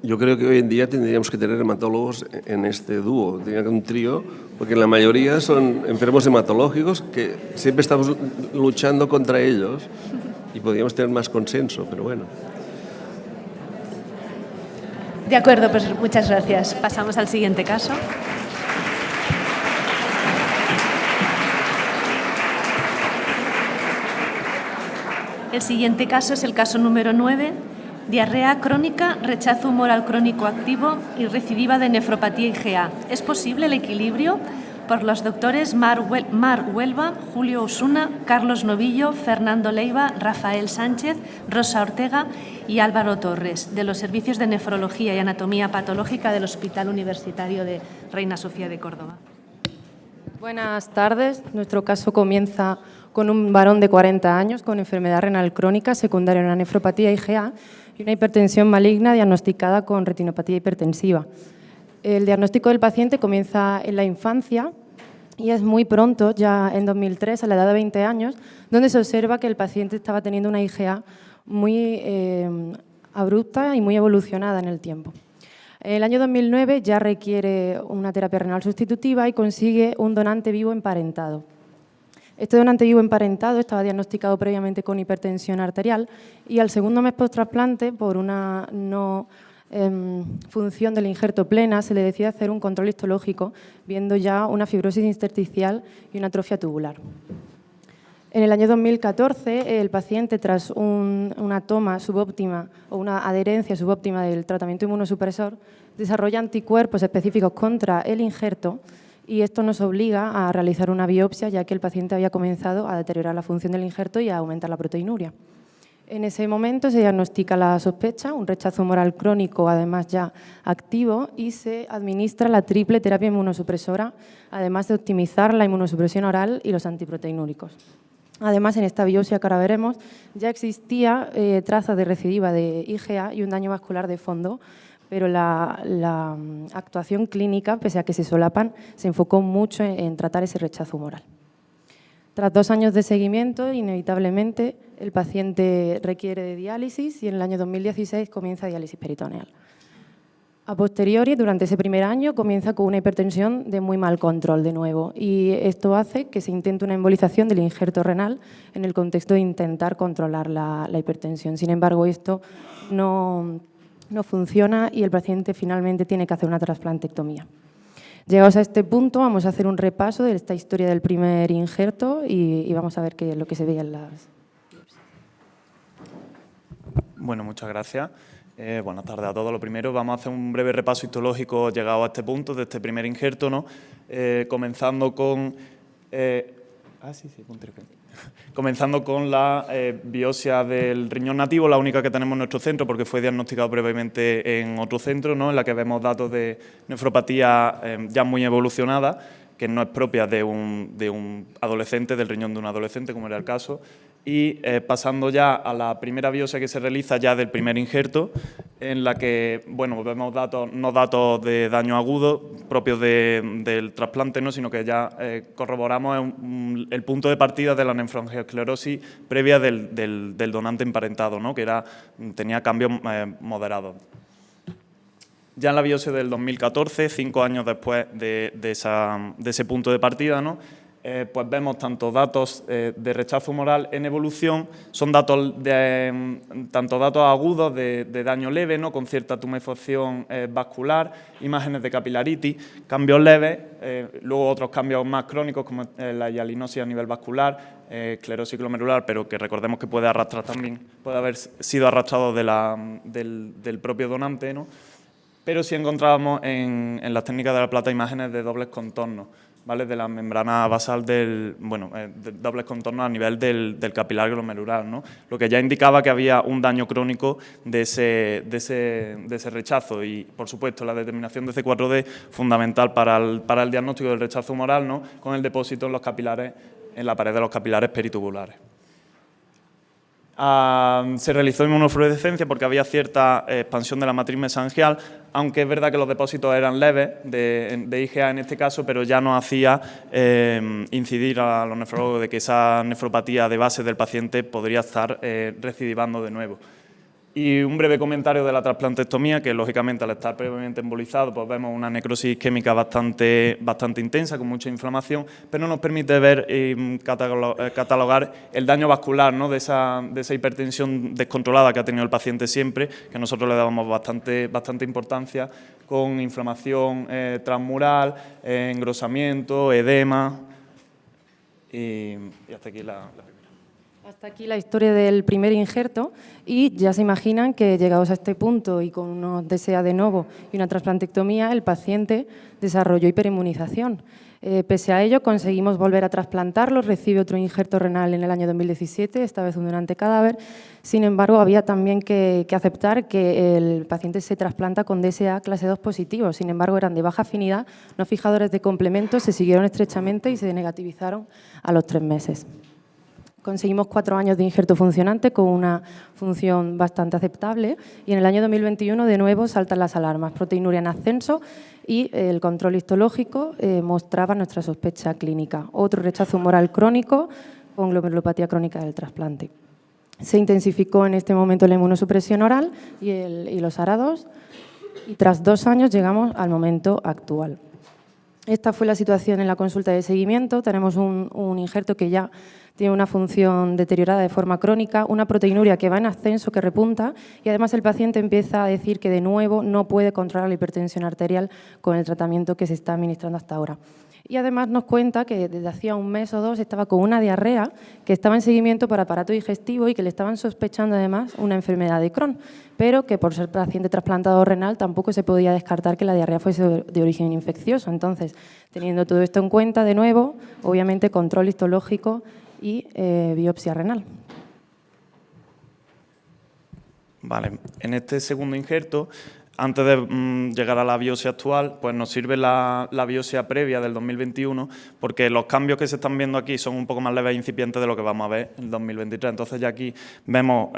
Yo creo que hoy en día tendríamos que tener hematólogos en este dúo, tendría que un trío, porque la mayoría son enfermos hematológicos que siempre estamos luchando contra ellos y podríamos tener más consenso, pero bueno. De acuerdo, pues muchas gracias. Pasamos al siguiente caso. El siguiente caso es el caso número 9, diarrea crónica, rechazo humoral crónico activo y recidiva de nefropatía IgA. ¿Es posible el equilibrio? Por los doctores Mar Huelva, Julio Osuna, Carlos Novillo, Fernando Leiva, Rafael Sánchez, Rosa Ortega y Álvaro Torres, de los servicios de nefrología y anatomía patológica del Hospital Universitario de Reina Sofía de Córdoba. Buenas tardes. Nuestro caso comienza con un varón de 40 años con enfermedad renal crónica secundaria a una nefropatía IgA y una hipertensión maligna diagnosticada con retinopatía hipertensiva. El diagnóstico del paciente comienza en la infancia y es muy pronto, ya en 2003, a la edad de 20 años, donde se observa que el paciente estaba teniendo una IgA muy abrupta y muy evolucionada en el tiempo. En el año 2009 ya requiere una terapia renal sustitutiva y consigue un donante vivo emparentado. Este donante vivo emparentado estaba diagnosticado previamente con hipertensión arterial y al segundo mes post-trasplante, por una no función del injerto plena, se le decide hacer un control histológico, viendo ya una fibrosis intersticial y una atrofia tubular. En el año 2014, el paciente, tras una toma subóptima o una adherencia subóptima del tratamiento inmunosupresor, desarrolla anticuerpos específicos contra el injerto y esto nos obliga a realizar una biopsia, ya que el paciente había comenzado a deteriorar la función del injerto y a aumentar la proteinuria. En ese momento se diagnostica la sospecha, un rechazo humoral crónico, además ya activo, y se administra la triple terapia inmunosupresora, además de optimizar la inmunosupresión oral y los antiproteinúricos. Además, en esta biopsia que ahora veremos, ya existía trazas de recidiva de IgA y un daño vascular de fondo, pero la actuación clínica, pese a que se solapan, se enfocó mucho en tratar ese rechazo humoral. Tras 2 años de seguimiento, inevitablemente, el paciente requiere de diálisis y en el año 2016 comienza diálisis peritoneal. A posteriori, durante ese primer año, comienza con una hipertensión de muy mal control de nuevo y esto hace que se intente una embolización del injerto renal en el contexto de intentar controlar la hipertensión. Sin embargo, esto no funciona y el paciente finalmente tiene que hacer una trasplantectomía. Llegados a este punto, vamos a hacer un repaso de esta historia del primer injerto y vamos a ver qué es lo que se veía en las... Bueno, muchas gracias. Buenas tardes a todos. Lo primero, vamos a hacer un breve repaso histológico llegado a este punto, de este primer injerto, ¿no? Comenzando con... Comenzando con la biopsia del riñón nativo, la única que tenemos en nuestro centro, porque fue diagnosticado previamente en otro centro, ¿no? En la que vemos datos de nefropatía ya muy evolucionada, que no es propia de un adolescente, del riñón de un adolescente, como era el caso. Y pasando ya a la primera biopsia que se realiza ya del primer injerto, en la que bueno, vemos no datos de daño agudo propios del trasplante, ¿no? Sino que ya corroboramos el punto de partida de la nefroangiosclerosis previa del donante emparentado, ¿no? Que tenía cambios moderados. Ya en la biopsia del 2014, 5 años después de ese punto de partida, ¿no? Pues vemos tanto datos de rechazo humoral en evolución, son datos tanto datos agudos de daño leve, ¿no? Con cierta tumefacción vascular, imágenes de capilaritis, cambios leves, luego otros cambios más crónicos como la hialinosis a nivel vascular, esclerosis glomerular, pero que recordemos que puede arrastrar también, puede haber sido arrastrado del propio donante, ¿no? pero sí encontrábamos en las técnicas de La Plata imágenes de dobles contornos, ¿vale? De la membrana basal de dobles contornos a nivel del capilar glomerular, ¿no? Lo que ya indicaba que había un daño crónico de ese rechazo y, por supuesto, la determinación de C4D fundamental para el diagnóstico del rechazo humoral, ¿no? Con el depósito en los capilares, en la pared de los capilares peritubulares. Se realizó inmunofluorescencia porque había cierta expansión de la matriz mesangial, aunque es verdad que los depósitos eran leves, de IgA en este caso, pero ya no hacía incidir a los nefrólogos de que esa nefropatía de base del paciente podría estar recidivando de nuevo. Y un breve comentario de la trasplantectomía, que lógicamente al estar previamente embolizado pues vemos una necrosis isquémica bastante intensa, con mucha inflamación, pero nos permite ver y catalogar el daño vascular, ¿no? de esa hipertensión descontrolada que ha tenido el paciente siempre, que nosotros le dábamos bastante importancia, con inflamación transmural, engrosamiento, edema, y hasta aquí la primera. Hasta aquí la historia del primer injerto y ya se imaginan que llegados a este punto y con unos DSA de novo y una trasplantectomía, el paciente desarrolló hiperinmunización. Pese a ello, conseguimos volver a trasplantarlo, recibe otro injerto renal en el año 2017, esta vez un donante cadáver. Sin embargo, había también que aceptar que el paciente se trasplanta con DSA clase 2 positivo, sin embargo, eran de baja afinidad, no fijadores de complemento, se siguieron estrechamente y se negativizaron a los 3 meses. Conseguimos 4 años de injerto funcionante con una función bastante aceptable y en el año 2021 de nuevo saltan las alarmas, proteinuria en ascenso y el control histológico mostraba nuestra sospecha clínica. Otro rechazo humoral crónico con glomerulopatía crónica del trasplante. Se intensificó en este momento la inmunosupresión oral y los ARA2 y tras 2 años llegamos al momento actual. Esta fue la situación en la consulta de seguimiento. Tenemos un injerto que ya tiene una función deteriorada de forma crónica, una proteinuria que va en ascenso, que repunta, y además el paciente empieza a decir que de nuevo no puede controlar la hipertensión arterial con el tratamiento que se está administrando hasta ahora. Y además nos cuenta que desde hacía 1 mes o 2 estaba con una diarrea, que estaba en seguimiento por aparato digestivo y que le estaban sospechando además una enfermedad de Crohn, pero que por ser paciente trasplantado renal tampoco se podía descartar que la diarrea fuese de origen infeccioso. Entonces, teniendo todo esto en cuenta, de nuevo, obviamente control histológico y biopsia renal. Vale, en este segundo injerto, antes de llegar a la biopsia actual, pues nos sirve la biopsia previa del 2021, porque los cambios que se están viendo aquí son un poco más leves e incipientes de lo que vamos a ver en 2023. Entonces ya aquí vemos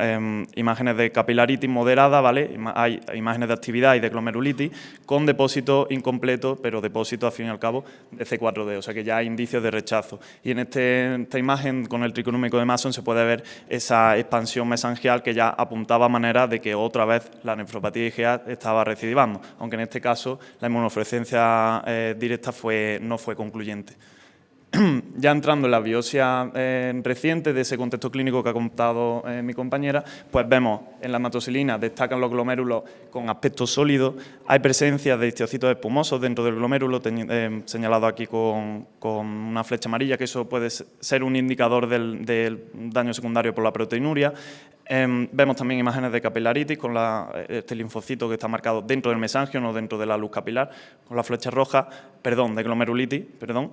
imágenes de capilaritis moderada, ¿vale? Hay imágenes de actividad y de glomerulitis con depósito incompleto, pero depósito al fin y al cabo de C4D, o sea que ya hay indicios de rechazo. Y en esta imagen con el triconúmico de Mason se puede ver esa expansión mesangial que ya apuntaba a manera de que otra vez la nefropatía IgA estaba recidivando, aunque en este caso la inmunofluorescencia directa no fue concluyente. Ya entrando en la biopsia reciente de ese contexto clínico que ha contado mi compañera, pues vemos en la hematoxilina destacan los glomérulos con aspecto sólido, hay presencia de histocitos espumosos dentro del glomérulo, señalado aquí con una flecha amarilla, que eso puede ser un indicador del daño secundario por la proteinuria. Vemos también imágenes de capilaritis con este linfocito que está marcado dentro del mesangio, no dentro de la luz capilar, con la flecha roja, de glomerulitis,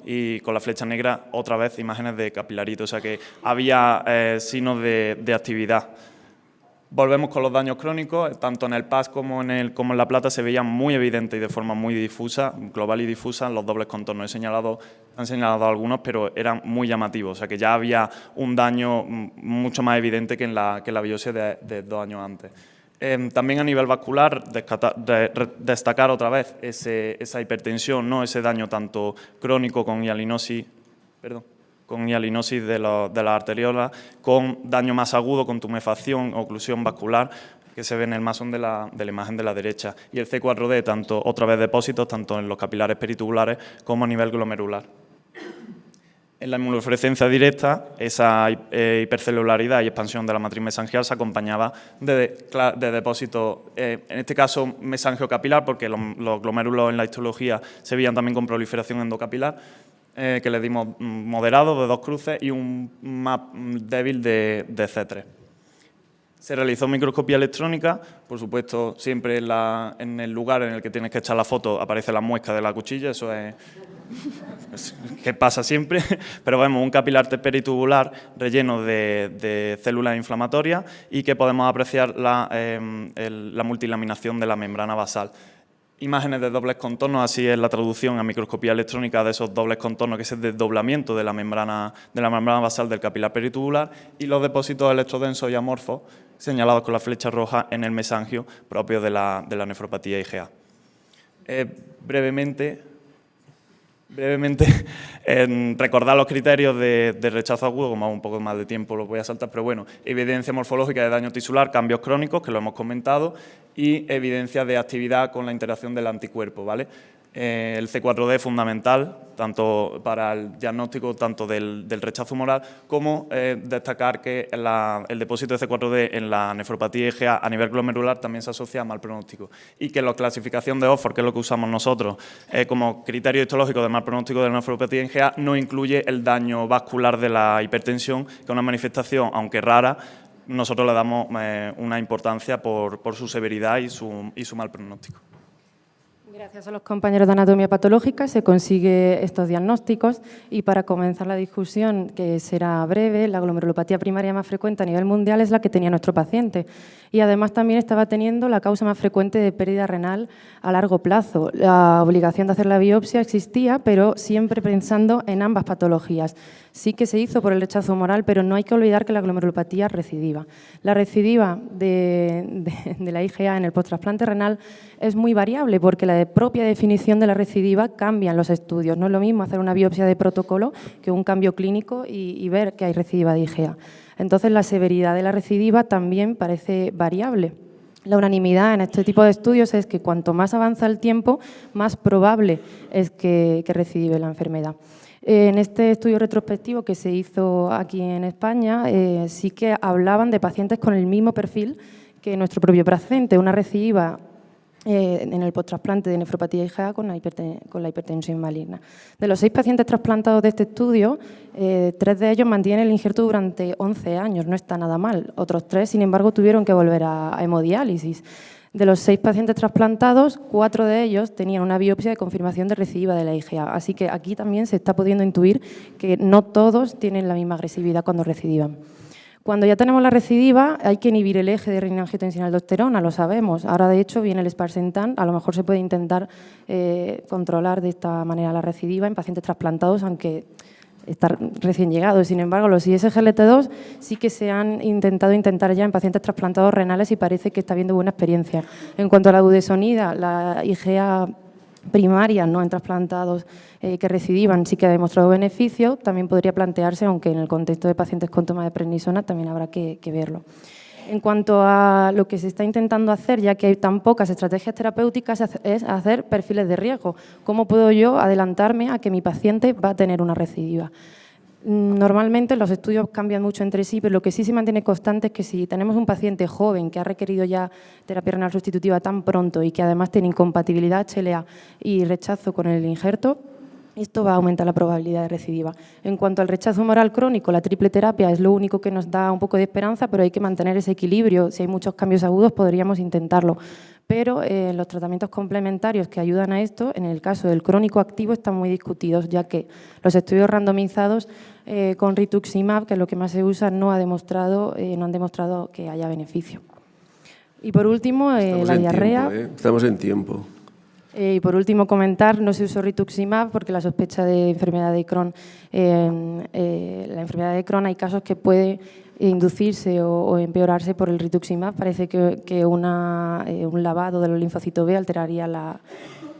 y con la flecha negra otra vez imágenes de capilaritis, o sea que había signos de actividad. Volvemos con los daños crónicos, tanto en el PAS como en La Plata se veían muy evidentes y de forma muy difusa, global y difusa, los dobles contornos. Han señalado algunos, pero eran muy llamativos, o sea que ya había un daño mucho más evidente que en la biopsia de 2 años antes. También a nivel vascular, destacar otra vez esa hipertensión, ¿no? Ese daño tanto crónico con hialinosis, de las arteriolas, con daño más agudo, con tumefacción, oclusión vascular, que se ve en el masón de la imagen de la derecha. Y el C4D, tanto otra vez depósitos, tanto en los capilares peritubulares como a nivel glomerular. En la inmunofluorescencia directa, esa hipercelularidad y expansión de la matriz mesangial se acompañaba de depósitos, en este caso mesangio capilar, porque los glomérulos en la histología se veían también con proliferación endocapilar, que le dimos moderado de 2 cruces y un más débil de C3. Se realizó microscopía electrónica, por supuesto, siempre en el lugar en el que tienes que echar la foto aparece la muesca de la cuchilla, eso es que pasa siempre, pero vemos un capilar peritubular relleno de células inflamatorias y que podemos apreciar la multilaminación de la membrana basal. Imágenes de dobles contornos, así es la traducción a microscopía electrónica de esos dobles contornos, que es el desdoblamiento de la membrana basal del capilar peritubular, y los depósitos electrodensos y amorfos señalados con la flecha roja en el mesangio propio de la nefropatía IgA. Brevemente, recordar los criterios de rechazo agudo, como un poco más de tiempo lo voy a saltar, pero bueno, evidencia morfológica de daño tisular, cambios crónicos, que lo hemos comentado, y evidencia de actividad con la interacción del anticuerpo, ¿vale? El C4D es fundamental, tanto para el diagnóstico tanto del rechazo humoral, como destacar que el depósito de C4D en la nefropatía IgA a nivel glomerular también se asocia a mal pronóstico, y que la clasificación de Oxford, que es lo que usamos nosotros como criterio histológico de mal pronóstico de la nefropatía IgA, no incluye el daño vascular de la hipertensión, que es una manifestación, aunque rara, nosotros le damos una importancia por su severidad y su mal pronóstico. Gracias a los compañeros de anatomía patológica se consigue estos diagnósticos, y para comenzar la discusión, que será breve, la glomerulopatía primaria más frecuente a nivel mundial es la que tenía nuestro paciente, y además también estaba teniendo la causa más frecuente de pérdida renal a largo plazo. La obligación de hacer la biopsia existía, pero siempre pensando en ambas patologías. Sí que se hizo por el rechazo humoral, pero no hay que olvidar que la glomerulopatía recidiva. La recidiva de la IgA en el posttrasplante renal es muy variable, porque la propia definición de la recidiva cambia en los estudios. No es lo mismo hacer una biopsia de protocolo que un cambio clínico y ver que hay recidiva de IgA. Entonces, la severidad de la recidiva también parece variable. La unanimidad en este tipo de estudios es que cuanto más avanza el tiempo, más probable es que recidive la enfermedad. En este estudio retrospectivo que se hizo aquí en España, sí que hablaban de pacientes con el mismo perfil que nuestro propio paciente, una recidiva en el posttrasplante de nefropatía IgA con la hipertensión maligna. De los 6 pacientes trasplantados de este estudio, 3 de ellos mantienen el injerto durante 11 años, no está nada mal. Otros 3, sin embargo, tuvieron que volver a hemodiálisis. De los 6 pacientes trasplantados, 4 de ellos tenían una biopsia de confirmación de recidiva de la IgA. Así que aquí también se está pudiendo intuir que no todos tienen la misma agresividad cuando recidivan. Cuando ya tenemos la recidiva, hay que inhibir el eje de renin-angiotensina-aldosterona, lo sabemos. Ahora, de hecho, viene el sparsentan. A lo mejor se puede intentar controlar de esta manera la recidiva en pacientes trasplantados, aunque está recién llegado. Sin embargo, los ISGLT2 sí que se han intentado ya en pacientes trasplantados renales y parece que está habiendo buena experiencia. En cuanto a la budesonida, la IgA primaria, no en trasplantados que recidivan, sí que ha demostrado beneficio. También podría plantearse, aunque en el contexto de pacientes con toma de prednisona también habrá que verlo. En cuanto a lo que se está intentando hacer, ya que hay tan pocas estrategias terapéuticas, es hacer perfiles de riesgo. ¿Cómo puedo yo adelantarme a que mi paciente va a tener una recidiva? Normalmente los estudios cambian mucho entre sí, pero lo que sí se mantiene constante es que si tenemos un paciente joven que ha requerido ya terapia renal sustitutiva tan pronto y que además tiene incompatibilidad HLA y rechazo con el injerto, esto va a aumentar la probabilidad de recidiva. En cuanto al rechazo humoral crónico, la triple terapia es lo único que nos da un poco de esperanza, pero hay que mantener ese equilibrio. Si hay muchos cambios agudos, podríamos intentarlo. Pero los tratamientos complementarios que ayudan a esto, en el caso del crónico activo, están muy discutidos, ya que los estudios randomizados con rituximab, que es lo que más se usa, no han demostrado que haya beneficio. Y por último, la diarrea. Estamos en tiempo. Y por último, comentar, no se usó rituximab porque la sospecha de enfermedad de Crohn, la enfermedad de Crohn hay casos que puede inducirse o empeorarse por el rituximab. Parece que un lavado del linfocito B alteraría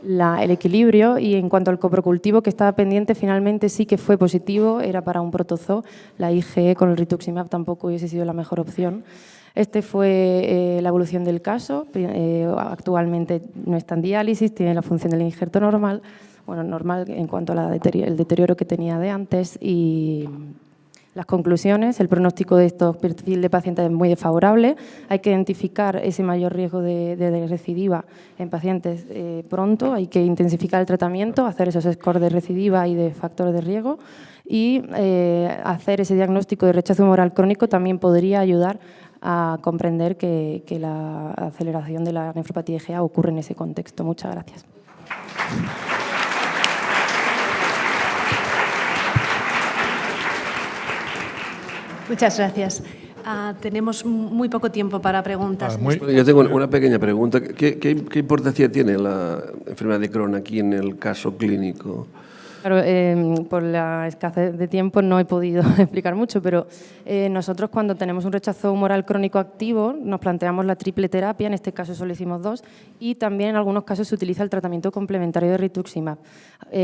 el equilibrio. Y en cuanto al coprocultivo que estaba pendiente, finalmente sí que fue positivo, era para un protozoo. La IgE con el rituximab tampoco hubiese sido la mejor opción. Este fue la evolución del caso. Actualmente no está en diálisis, tiene la función del injerto normal, bueno, normal en cuanto al deterioro que tenía de antes. Y las conclusiones: el pronóstico de estos perfiles de pacientes es muy desfavorable. Hay que identificar ese mayor riesgo de recidiva en pacientes pronto. Hay que intensificar el tratamiento, hacer esos scores de recidiva y de factores de riesgo, y hacer ese diagnóstico de rechazo humoral crónico también podría ayudar a comprender que la aceleración de la nefropatía IgA ocurre en ese contexto. Muchas gracias. Muchas gracias. Tenemos muy poco tiempo para preguntas. Yo tengo una pequeña pregunta. ¿Qué importancia tiene la enfermedad de Crohn aquí en el caso clínico? Claro, por la escasez de tiempo no he podido explicar mucho, pero nosotros cuando tenemos un rechazo humoral crónico activo nos planteamos la triple terapia, en este caso solo hicimos 2, y también en algunos casos se utiliza el tratamiento complementario de rituximab.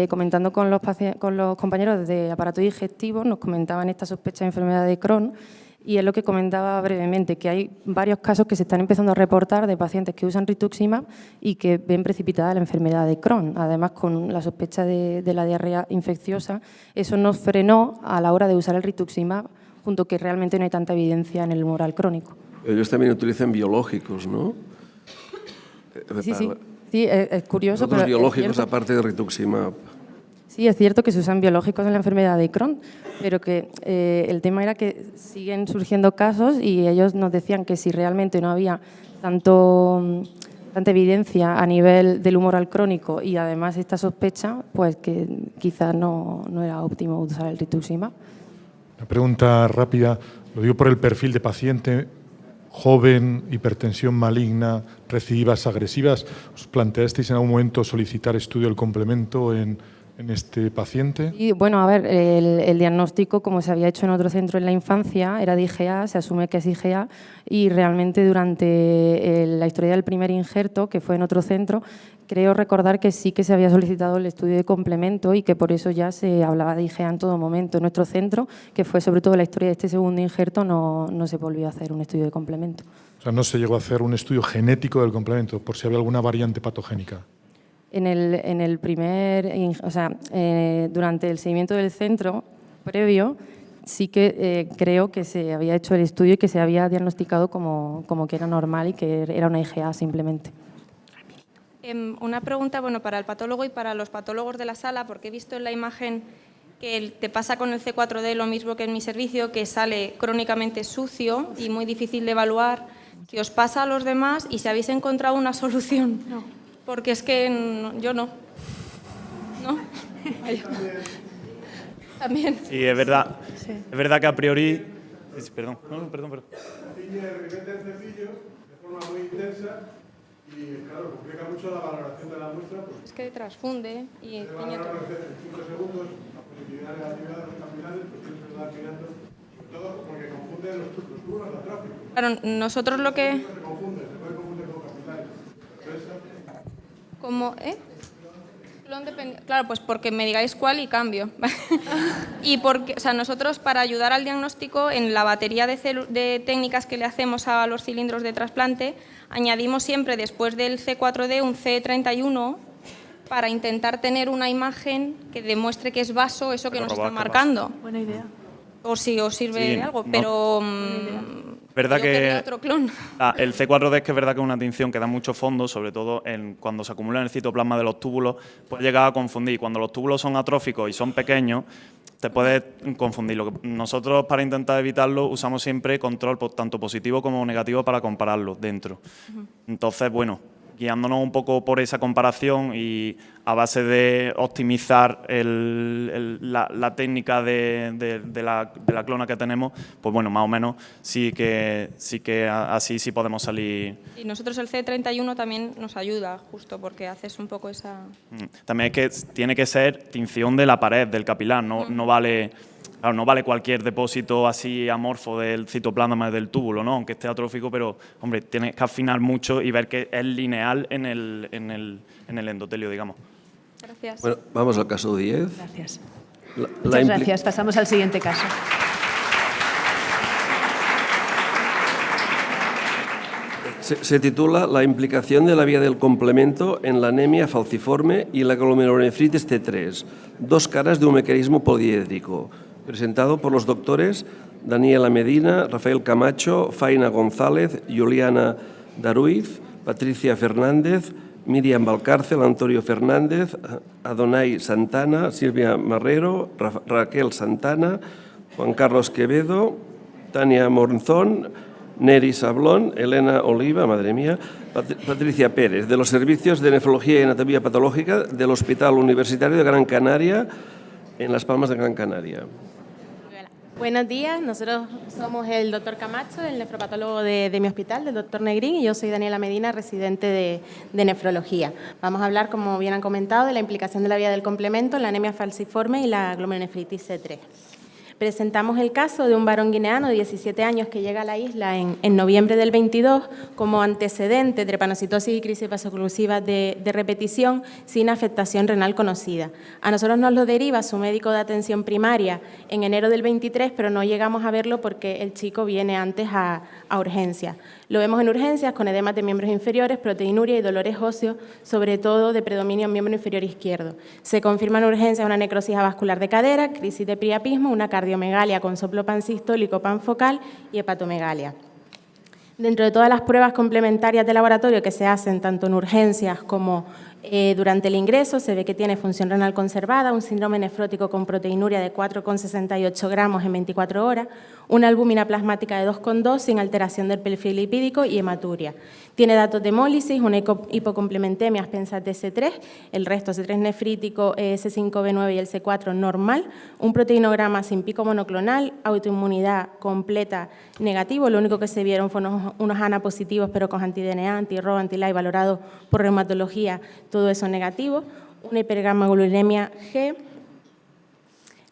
Comentando con los compañeros de aparato digestivo, nos comentaban esta sospecha de enfermedad de Crohn, y es lo que comentaba brevemente, que hay varios casos que se están empezando a reportar de pacientes que usan rituximab y que ven precipitada la enfermedad de Crohn. Además, con la sospecha de la diarrea infecciosa, eso nos frenó a la hora de usar el rituximab, junto que realmente no hay tanta evidencia en el humoral crónico. Ellos también utilizan biológicos, ¿no? Sí, es curioso. Otros pero biológicos aparte de rituximab. Sí, es cierto que se usan biológicos en la enfermedad de Crohn, pero que el tema era que siguen surgiendo casos y ellos nos decían que si realmente no había tanta evidencia a nivel del humoral crónico y además esta sospecha, pues que quizás no era óptimo usar el rituximab. Una pregunta rápida, lo digo por el perfil de paciente joven, hipertensión maligna, recidivas agresivas. ¿Os planteasteis en algún momento solicitar estudio del complemento en este paciente? Y bueno, a ver, el diagnóstico, como se había hecho en otro centro en la infancia, era de IgA, se asume que es IgA, y realmente durante la historia del primer injerto, que fue en otro centro, creo recordar que sí que se había solicitado el estudio de complemento y que por eso ya se hablaba de IgA en todo momento. En nuestro centro, que fue sobre todo la historia de este segundo injerto, no se volvió a hacer un estudio de complemento. O sea, no se llegó a hacer un estudio genético del complemento, por si había alguna variante patogénica. En el primer, o sea, durante el seguimiento del centro previo, sí que creo que se había hecho el estudio y que se había diagnosticado como que era normal y que era una IgA simplemente. Una pregunta, bueno, para el patólogo y para los patólogos de la sala, porque he visto en la imagen que te pasa con el C4D lo mismo que en mi servicio, que sale crónicamente sucio y muy difícil de evaluar. Si os pasa a los demás y si habéis encontrado una solución. No. Porque es que yo no. ¿No? También. Sí, es verdad. Sí. Es verdad que a priori... Perdón. Perdón. Tiñe de repente el cepillo de forma muy intensa y, claro, complica mucho la valoración de la muestra. Pues, es que transfunde y tiñe todo. En 5 segundos, la positividad y negatividad de los capilares, pues tienes que estar mirando, sobre todo porque confunde los tubos de tráfico. Claro, nosotros lo que... Se confunde, se puede confundir con capilares. ¿Cómo? Claro, pues porque me digáis cuál y cambio. Y porque, o sea, nosotros para ayudar al diagnóstico, en la batería de técnicas que le hacemos a los cilindros de trasplante, añadimos siempre después del C4D un C31 para intentar tener una imagen que demuestre que es vaso eso que nos está marcando. Buena idea. O si os sirve de algo, pero... verdad que otro clon. El C4D es que es verdad que es una tinción que da mucho fondo, sobre todo cuando se acumula en el citoplasma de los túbulos, puede llegar a confundir. Cuando los túbulos son atróficos y son pequeños, te puedes confundir. Nosotros, para intentar evitarlo, usamos siempre control tanto positivo como negativo para compararlo dentro. Entonces, bueno, guiándonos un poco por esa comparación y a base de optimizar la técnica de la clona que tenemos, pues bueno, más o menos sí que así sí podemos salir. Y nosotros el C31 también nos ayuda, justo porque haces un poco esa... También es que tiene que ser tinción de la pared, del capilar, no vale... Claro, no vale cualquier depósito así amorfo del citoplasma del túbulo, ¿no? Aunque esté atrófico, pero, hombre, tienes que afinar mucho y ver que es lineal en el endotelio, digamos. Gracias. Bueno, vamos al caso 10. Gracias. Muchas gracias. Pasamos al siguiente caso. Se titula La implicación de la vía del complemento en la anemia falciforme y la glomerulonefritis T3, dos caras de un mecanismo poliédrico, presentado por los doctores Daniela Medina, Rafael Camacho, Faina González, Juliana Daruiz, Patricia Fernández, Miriam Valcárcel, Antonio Fernández, Adonai Santana, Silvia Marrero, Raquel Santana, Juan Carlos Quevedo, Tania Monzón, Neri Sablón, Elena Oliva, madre mía, Patricia Pérez, de los Servicios de Nefrología y Anatomía Patológica del Hospital Universitario de Gran Canaria, en Las Palmas de Gran Canaria. Buenos días, nosotros somos el doctor Camacho, el nefropatólogo de mi hospital, del doctor Negrín, y yo soy Daniela Medina, residente de nefrología. Vamos a hablar, como bien han comentado, de la implicación de la vía del complemento en la anemia falciforme y la glomerulonefritis C3. Presentamos el caso de un varón guineano de 17 años que llega a la isla en noviembre del 22 como antecedente de drepanocitosis y crisis vasoclusivas de repetición sin afectación renal conocida. A nosotros nos lo deriva su médico de atención primaria en enero del 23, pero no llegamos a verlo porque el chico viene antes a urgencias. Lo vemos en urgencias con edemas de miembros inferiores, proteinuria y dolores óseos, sobre todo de predominio en miembro inferior izquierdo. Se confirma en urgencias una necrosis avascular de cadera, crisis de priapismo, una cardiomegalia con soplo pansistólico, panfocal y hepatomegalia. Dentro de todas las pruebas complementarias de laboratorio que se hacen tanto en urgencias como durante el ingreso, se ve que tiene función renal conservada, un síndrome nefrótico con proteinuria de 4,68 gramos en 24 horas, una albúmina plasmática de 2,2 sin alteración del perfil lipídico y hematuria. Tiene datos de hemólisis, una hipocomplementemia PENSAT de C3, el resto C3 nefrítico, C5B9 y el C4 normal, un proteinograma sin pico monoclonal, autoinmunidad completa negativo, lo único que se vieron fueron unos ANA positivos pero con anti-DNA, anti-RO, anti-LAI valorado por reumatología, todo eso negativo, una hipergamaglobulinemia G,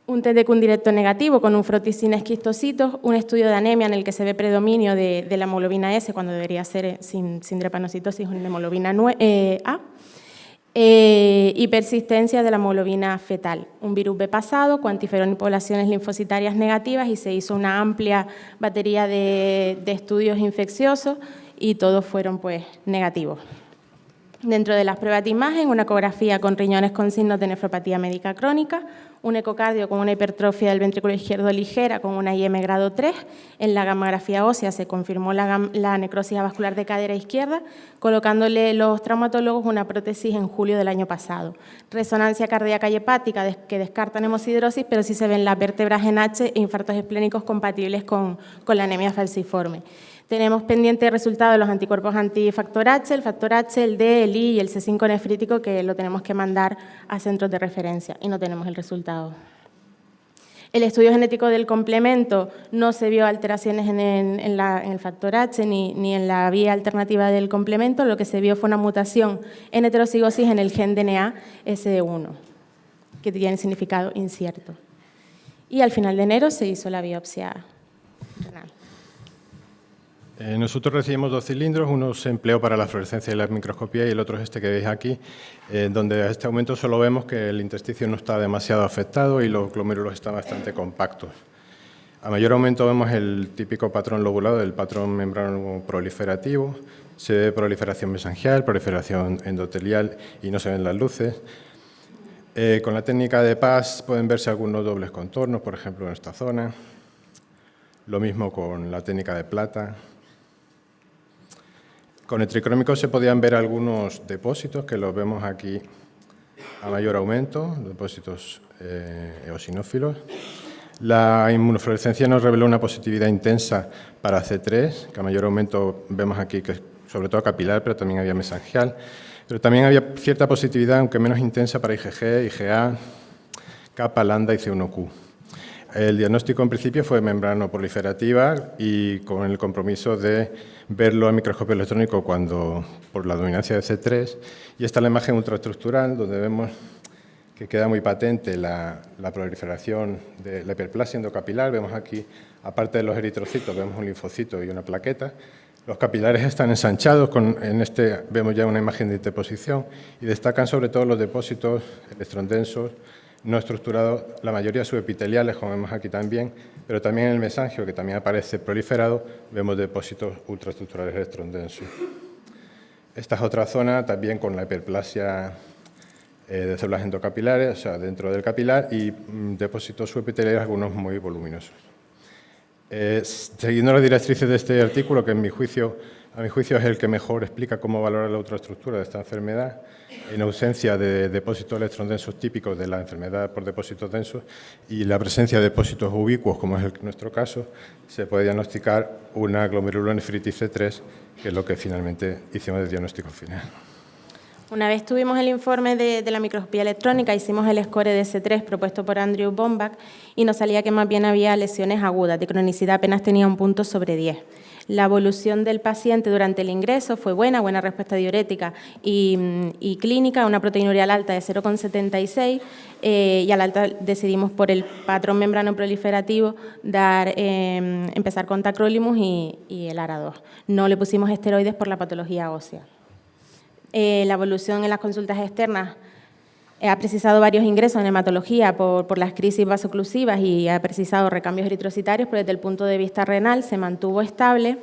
un test de CUN directo negativo con un frotis sin esquistocitos, un estudio de anemia en el que se ve predominio de la hemoglobina S cuando debería ser sin drepanocitosis, una hemoglobina A, y persistencia de la hemoglobina fetal. Un virus B pasado, cuantiferón y poblaciones linfocitarias negativas y se hizo una amplia batería de estudios infecciosos y todos fueron pues negativos. Dentro de las pruebas de imagen, una ecografía con riñones con signos de nefropatía médica crónica, un ecocardio con una hipertrofia del ventrículo izquierdo ligera con una IM grado 3. En la gamografía ósea se confirmó la necrosis avascular de cadera izquierda, colocándole los traumatólogos una prótesis en julio del año pasado. Resonancia cardíaca y hepática que descartan hemosiderosis, pero sí se ven las vértebras en H e infartos esplénicos compatibles con la anemia falciforme. Tenemos pendiente el resultado de los anticuerpos antifactor H, el factor H, el D, el I y el C5 nefrítico, que lo tenemos que mandar a centros de referencia y no tenemos el resultado. El estudio genético del complemento no se vio alteraciones en el factor H ni en la vía alternativa del complemento, lo que se vio fue una mutación en heterocigosis en el gen DNA S1, que tiene significado incierto. Y al final de enero se hizo la biopsia renal. Nosotros recibimos 2 cilindros, uno se empleó para la fluorescencia y la microscopía y el otro es este que veis aquí, donde a este momento solo vemos que el intersticio no está demasiado afectado y los glomérulos están bastante compactos. A mayor aumento vemos el típico patrón lobulado, el patrón membrano proliferativo, se ve proliferación mesangial, proliferación endotelial y no se ven las luces. Con la técnica de PAS pueden verse algunos dobles contornos, por ejemplo en esta zona. Lo mismo con la técnica de plata. Con el tricrómico se podían ver algunos depósitos que los vemos aquí a mayor aumento, depósitos eosinófilos. La inmunofluorescencia nos reveló una positividad intensa para C3, que a mayor aumento vemos aquí que es sobre todo capilar, pero también había mesangial. Pero también había cierta positividad, aunque menos intensa, para IgG, IgA, kappa, lambda y C1q. El diagnóstico en principio fue membrano proliferativa y con el compromiso de verlo a microscopio electrónico por la dominancia de C3. Y esta es la imagen ultraestructural donde vemos que queda muy patente la proliferación de la hiperplasia endocapilar. Vemos aquí, aparte de los eritrocitos, vemos un linfocito y una plaqueta. Los capilares están ensanchados, en este vemos ya una imagen de interposición y destacan sobre todo los depósitos electrondensos no estructurados, la mayoría subepiteliales, como vemos aquí también, pero también en el mesangio, que también aparece proliferado, vemos depósitos ultraestructurales electrondensos. Esta es otra zona también con la hiperplasia de células endocapilares, o sea, dentro del capilar, y depósitos subepiteliales, algunos muy voluminosos. Siguiendo las directrices de este artículo, que a mi juicio es el que mejor explica cómo valorar la ultraestructura de esta enfermedad, en ausencia de depósitos electrondensos típicos de la enfermedad por depósitos densos y la presencia de depósitos ubicuos, como es nuestro caso, se puede diagnosticar una glomerulonefritis C3, que es lo que finalmente hicimos de diagnóstico final. Una vez tuvimos el informe de la microscopía electrónica, hicimos el score de C3 propuesto por Andrew Bombach y nos salía que más bien había lesiones agudas, de cronicidad apenas tenía 1 punto sobre 10. La evolución del paciente durante el ingreso fue buena respuesta diurética y clínica, una proteinuria alta de 0,76 y al alta decidimos por el patrón membrano proliferativo empezar con tacrolimus y el ARA2. No le pusimos esteroides por la patología ósea. La evolución en las consultas externas ha precisado varios ingresos en hematología por las crisis vasoclusivas y ha precisado recambios eritrocitarios, pero desde el punto de vista renal se mantuvo estable.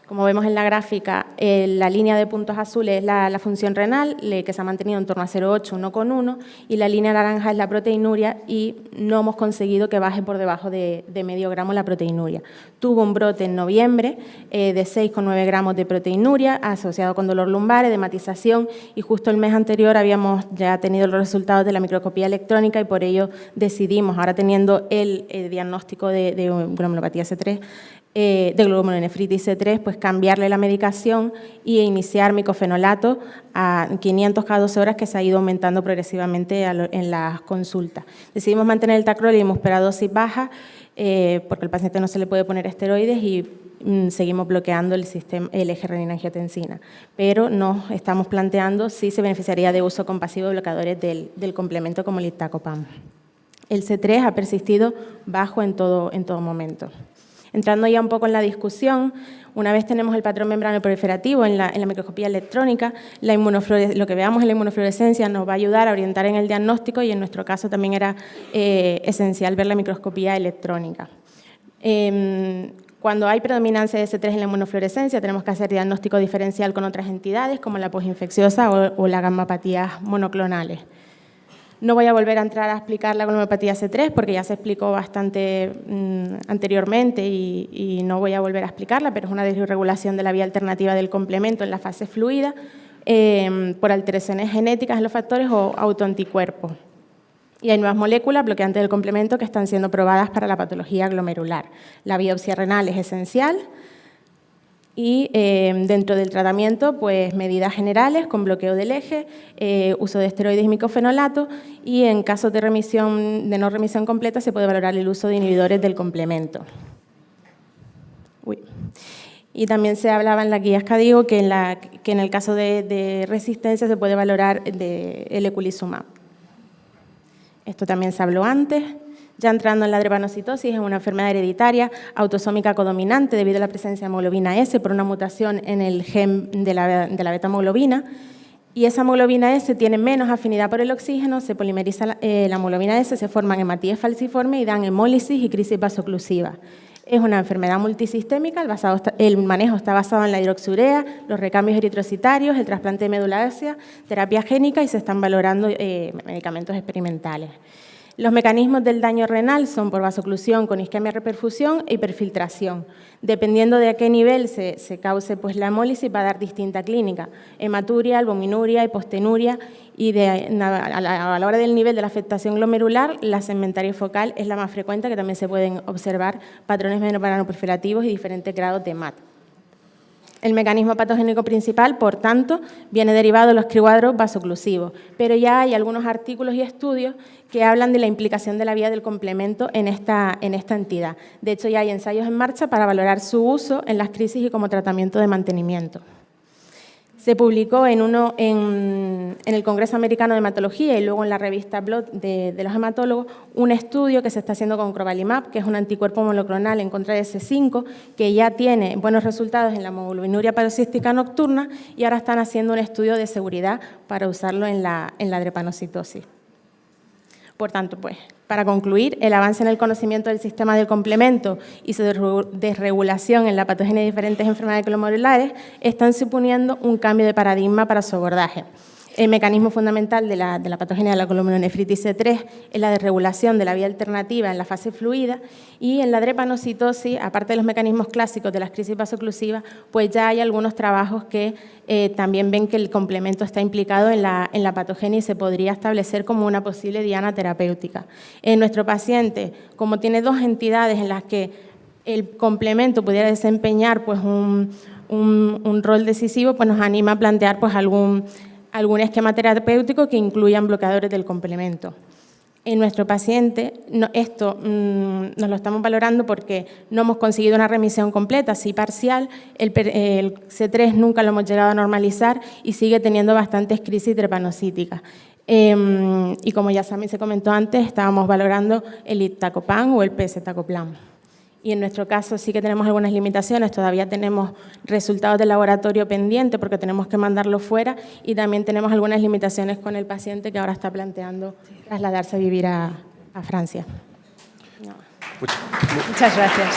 Como vemos en la gráfica, la línea de puntos azules es la función renal, que se ha mantenido en torno a 0,8, 1,1, y la línea naranja es la proteinuria y no hemos conseguido que baje por debajo de medio gramo la proteinuria. Tuvo un brote en noviembre de 6,9 gramos de proteinuria asociado con dolor lumbar, edematización, y justo el mes anterior habíamos ya tenido los resultados de la microscopía electrónica y por ello decidimos, ahora teniendo el diagnóstico de glomulopatía C3, de glomulonefritis C3, pues cambiarle la medicación y iniciar micofenolato a 500 cada 12 horas, que se ha ido aumentando progresivamente en las consultas. Decidimos mantener el tacrolimus pero a dosis baja porque al paciente no se le puede poner esteroides y seguimos bloqueando el eje renina-angiotensina. Pero nos estamos planteando si se beneficiaría de uso compasivo de bloqueadores del complemento como el iptacopan. El C3 ha persistido bajo en todo momento. Entrando ya un poco en la discusión, una vez tenemos el patrón membrano proliferativo en la microscopía electrónica, lo que veamos en la inmunofluorescencia nos va a ayudar a orientar en el diagnóstico y en nuestro caso también era esencial ver la microscopía electrónica. Cuando hay predominancia de C3 en la inmunofluorescencia tenemos que hacer diagnóstico diferencial con otras entidades como la posinfecciosa o las gammapatías monoclonales. No voy a volver a entrar a explicar la glomopatía C3 porque ya se explicó bastante anteriormente y no voy a volver a explicarla, pero es una desregulación de la vía alternativa del complemento en la fase fluida por alteraciones genéticas en los factores o autoanticuerpos. Y hay nuevas moléculas bloqueantes del complemento que están siendo probadas para la patología glomerular. La biopsia renal es esencial. Y dentro del tratamiento, pues medidas generales con bloqueo del eje, uso de esteroides y micofenolato, y en casos de no remisión completa se puede valorar el uso de inhibidores del complemento. Y también se hablaba en la guía CADIGO que en el caso de resistencia se puede valorar el eculizumab. Esto también se habló antes. Ya entrando en la drepanocitosis, es una enfermedad hereditaria autosómica codominante debido a la presencia de hemoglobina S por una mutación en el gen de la beta-hemoglobina, y esa hemoglobina S tiene menos afinidad por el oxígeno, se polimeriza la hemoglobina S, se forman hematíes falciformes y dan hemólisis y crisis vasoclusiva. Es una enfermedad multisistémica, el manejo está basado en la hidroxiurea, los recambios eritrocitarios, el trasplante de médula ósea, terapia génica y se están valorando medicamentos experimentales. Los mecanismos del daño renal son por vasoclusión con isquemia reperfusión e hiperfiltración. Dependiendo de a qué nivel se cause pues, la hemólisis, va a dar distinta clínica: hematuria, albuminuria, hipostenuria, y a la hora del nivel de la afectación glomerular, la segmentaria focal es la más frecuente, que también se pueden observar patrones membranoproliferativos y diferentes grados de MAT. El mecanismo patogénico principal, por tanto, viene derivado de los cribuadros vasoclusivos, pero ya hay algunos artículos y estudios que hablan de la implicación de la vía del complemento en esta entidad. De hecho, ya hay ensayos en marcha para valorar su uso en las crisis y como tratamiento de mantenimiento. Se publicó en el Congreso Americano de Hematología y luego en la revista Blood de los hematólogos un estudio que se está haciendo con crovalimab, que es un anticuerpo monoclonal en contra de C5, que ya tiene buenos resultados en la hemoglobinuria paroxística nocturna y ahora están haciendo un estudio de seguridad para usarlo en la drepanocitosis. Por tanto, pues, para concluir, el avance en el conocimiento del sistema del complemento y su desregulación en la patogenia de diferentes enfermedades glomerulares están suponiendo un cambio de paradigma para su abordaje. El mecanismo fundamental de la patogenia de la glomerulonefritis C3 es la desregulación de la vía alternativa en la fase fluida, y en la drepanocitosis, aparte de los mecanismos clásicos de las crisis vasoclusivas, pues ya hay algunos trabajos que también ven que el complemento está implicado en la patogenia y se podría establecer como una posible diana terapéutica. En nuestro paciente, como tiene dos entidades en las que el complemento pudiera desempeñar pues, un rol decisivo, pues nos anima a plantear pues, algún esquema terapéutico que incluyan bloqueadores del complemento. En nuestro paciente, esto nos lo estamos valorando porque no hemos conseguido una remisión completa, sí parcial, el C3 nunca lo hemos llegado a normalizar y sigue teniendo bastantes crisis drepanocíticas. Y como ya también se comentó antes, estábamos valorando el iptacopan o el pacetacoplan. Y en nuestro caso sí que tenemos algunas limitaciones, todavía tenemos resultados de laboratorio pendiente porque tenemos que mandarlo fuera, y también tenemos algunas limitaciones con el paciente que ahora está planteando trasladarse a vivir a Francia. No. Muchas gracias.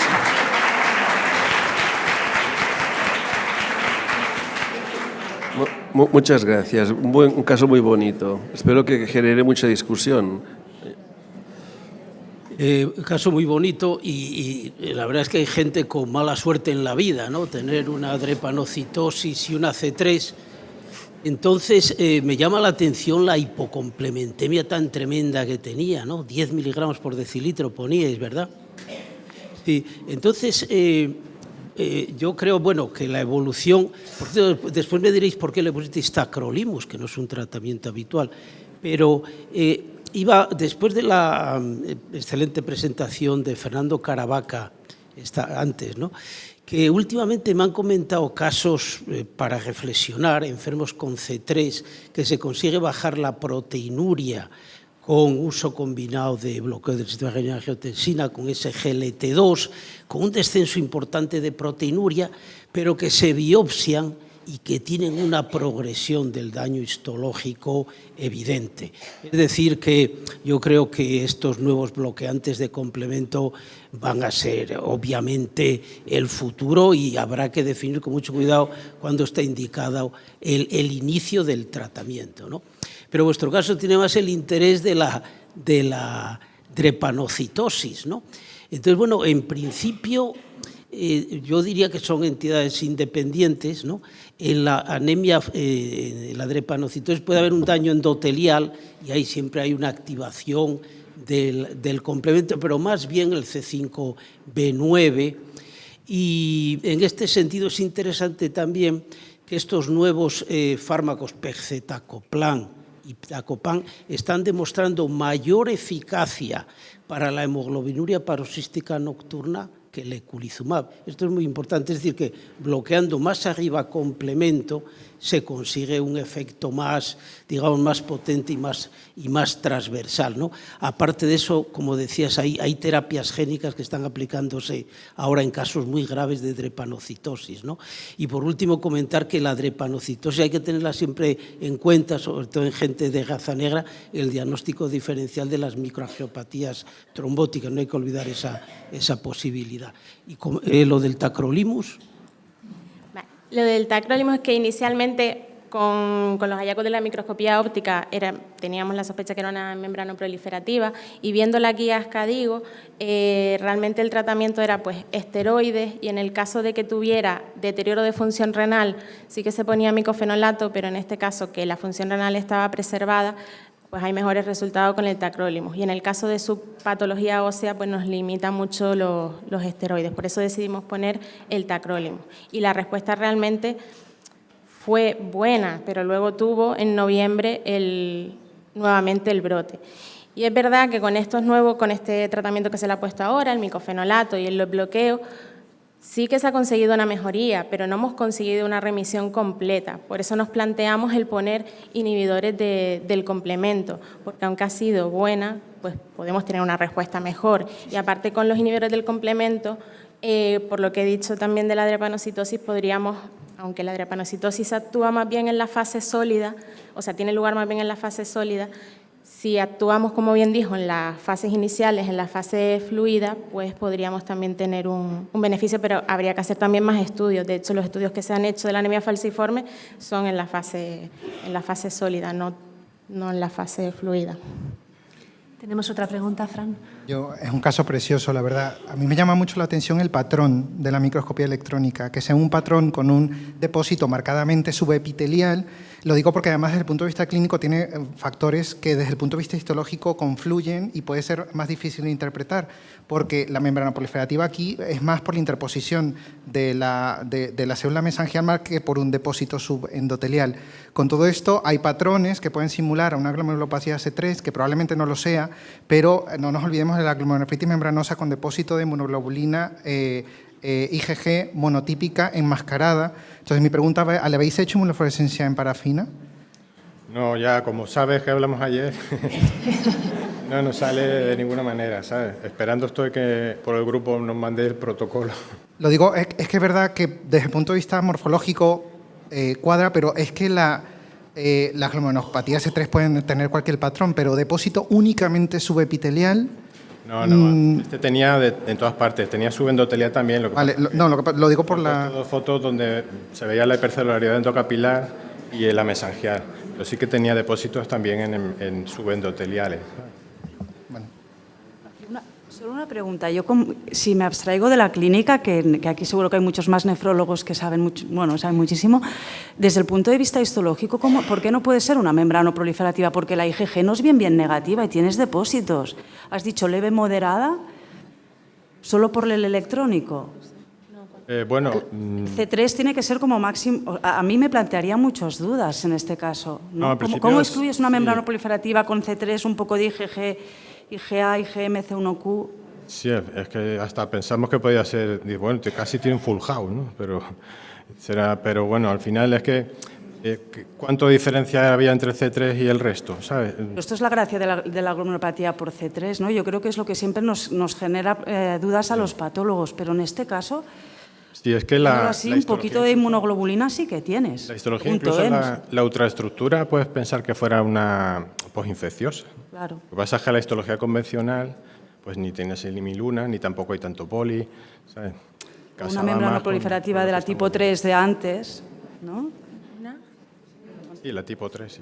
Muchas gracias. Un caso muy bonito. Espero que genere mucha discusión. Un caso muy bonito y la verdad es que hay gente con mala suerte en la vida, ¿no? Tener una drepanocitosis y una C3. Entonces me llama la atención la hipocomplementemia tan tremenda que tenía, ¿no? 10 miligramos por decilitro poníais, ¿verdad? Sí. Entonces yo creo, bueno, que la evolución... Por cierto, después me diréis por qué le pusisteis tacrolimus, que no es un tratamiento habitual, pero... después de la excelente presentación de Fernando Caravaca antes, ¿no? Que últimamente me han comentado casos para reflexionar, enfermos con C3, que se consigue bajar la proteinuria con uso combinado de bloqueo del sistema de angiotensina, con SGLT2, con un descenso importante de proteinuria, pero que se biopsian y que tienen una progresión del daño histológico evidente. Es decir, que yo creo que estos nuevos bloqueantes de complemento van a ser obviamente el futuro, y habrá que definir con mucho cuidado cuándo está indicado el inicio del tratamiento, ¿no? Pero vuestro caso tiene más el interés de la drepanocitosis, ¿no? Entonces, bueno, en principio... yo diría que son entidades independientes, ¿no? En la anemia, en la drepanocitosis puede haber un daño endotelial y ahí siempre hay una activación del complemento, pero más bien el C5b9, y en este sentido es interesante también que estos nuevos fármacos pacetacoplan y iptacopan están demostrando mayor eficacia para la hemoglobinuria paroxística nocturna que el eculizumab. Esto es muy importante, es decir, que bloqueando más arriba complemento se consigue un efecto más, digamos, más potente y más transversal, ¿no? Aparte de eso, como decías, hay terapias génicas que están aplicándose ahora en casos muy graves de drepanocitosis, ¿no? Y por último, comentar que la drepanocitosis hay que tenerla siempre en cuenta, sobre todo en gente de raza negra, el diagnóstico diferencial de las microangiopatías trombóticas, no hay que olvidar esa posibilidad. Y lo del tacrolimus... Lo del tacrolimus es que inicialmente con los hallazgos de la microscopía óptica teníamos la sospecha que era una membrana proliferativa, y viendo la guía Ascadigo, realmente el tratamiento era pues esteroides, y en el caso de que tuviera deterioro de función renal sí que se ponía micofenolato, pero en este caso que la función renal estaba preservada, pues hay mejores resultados con el tacrolimus. Y en el caso de su patología ósea, pues nos limita mucho los esteroides. Por eso decidimos poner el tacrolimus. Y la respuesta realmente fue buena, pero luego tuvo en noviembre nuevamente el brote. Y es verdad que con este tratamiento que se le ha puesto ahora, el micofenolato y el bloqueo, sí que se ha conseguido una mejoría, pero no hemos conseguido una remisión completa. Por eso nos planteamos el poner inhibidores del complemento, porque aunque ha sido buena, pues podemos tener una respuesta mejor. Y aparte con los inhibidores del complemento, por lo que he dicho también de la drepanocitosis, podríamos, aunque la drepanocitosis actúa más bien en la fase sólida, o sea, tiene lugar más bien en la fase sólida, Si actuamos, como bien dijo, en las fases iniciales, en la fase fluida, pues podríamos también tener un beneficio, pero habría que hacer también más estudios. De hecho, los estudios que se han hecho de la anemia falciforme son en la fase sólida, no en la fase fluida. Tenemos otra pregunta, Fran. Es un caso precioso, la verdad. A mí me llama mucho la atención el patrón de la microscopía electrónica, que sea un patrón con un depósito marcadamente subepitelial. Lo digo porque además desde el punto de vista clínico tiene factores que desde el punto de vista histológico confluyen y puede ser más difícil de interpretar, porque la membrana proliferativa aquí es más por la interposición de la célula mesangial que por un depósito subendotelial. Con todo esto hay patrones que pueden simular a una glomerulopatía C3, que probablemente no lo sea, pero no nos olvidemos de la glomerulonefritis membranosa con depósito de inmunoglobulina IgG monotípica enmascarada. Entonces mi pregunta es, ¿le habéis hecho inmunofluorescencia en parafina? No, ya como sabes que hablamos ayer, no nos sale de ninguna manera, ¿sabes? Esperando estoy que por el grupo nos mande el protocolo. Lo digo, es que es verdad que desde el punto de vista morfológico cuadra, pero es que las glomerulopatías C3 pueden tener cualquier patrón, pero depósito únicamente subepitelial. No, este tenía en todas partes, tenía subendotelial también. Vale, lo digo por la... Dos fotos donde se veía la hipercelularidad endocapilar y la mesangial, pero sí que tenía depósitos también en subendoteliales. Solo una pregunta. Yo, si me abstraigo de la clínica, que aquí seguro que hay muchos más nefrólogos que saben muchísimo, desde el punto de vista histológico, ¿por qué no puede ser una membrana proliferativa? Porque la IgG no es bien negativa y tienes depósitos. Has dicho leve moderada, solo por el electrónico. C3 tiene que ser como máximo. A mí me plantearía muchas dudas en este caso, ¿no? ¿Cómo excluyes una membrana proliferativa con C3, un poco de IgG, IgA, IgM, C1Q? Sí, es que hasta pensamos que podía ser, bueno, casi tiene un full house, ¿no? Pero bueno, al final es que ¿cuánto diferencia había entre el C3 y el resto? ¿Sabes? Esto es la gracia de la glomerulopatía por C3, ¿no? Yo creo que es lo que siempre nos genera dudas a los patólogos, pero en este caso... Sí, es que un poquito de inmunoglobulina sí que tienes. La histología, incluso la ultraestructura, puedes pensar que fuera una posinfecciosa. Claro. Lo que pasa es que la histología convencional, pues ni tienes el imiluna, ni tampoco hay tanto poli, ¿sabes? Una membrana proliferativa de la tipo 3 de antes, ¿no? Sí, la tipo 3, sí.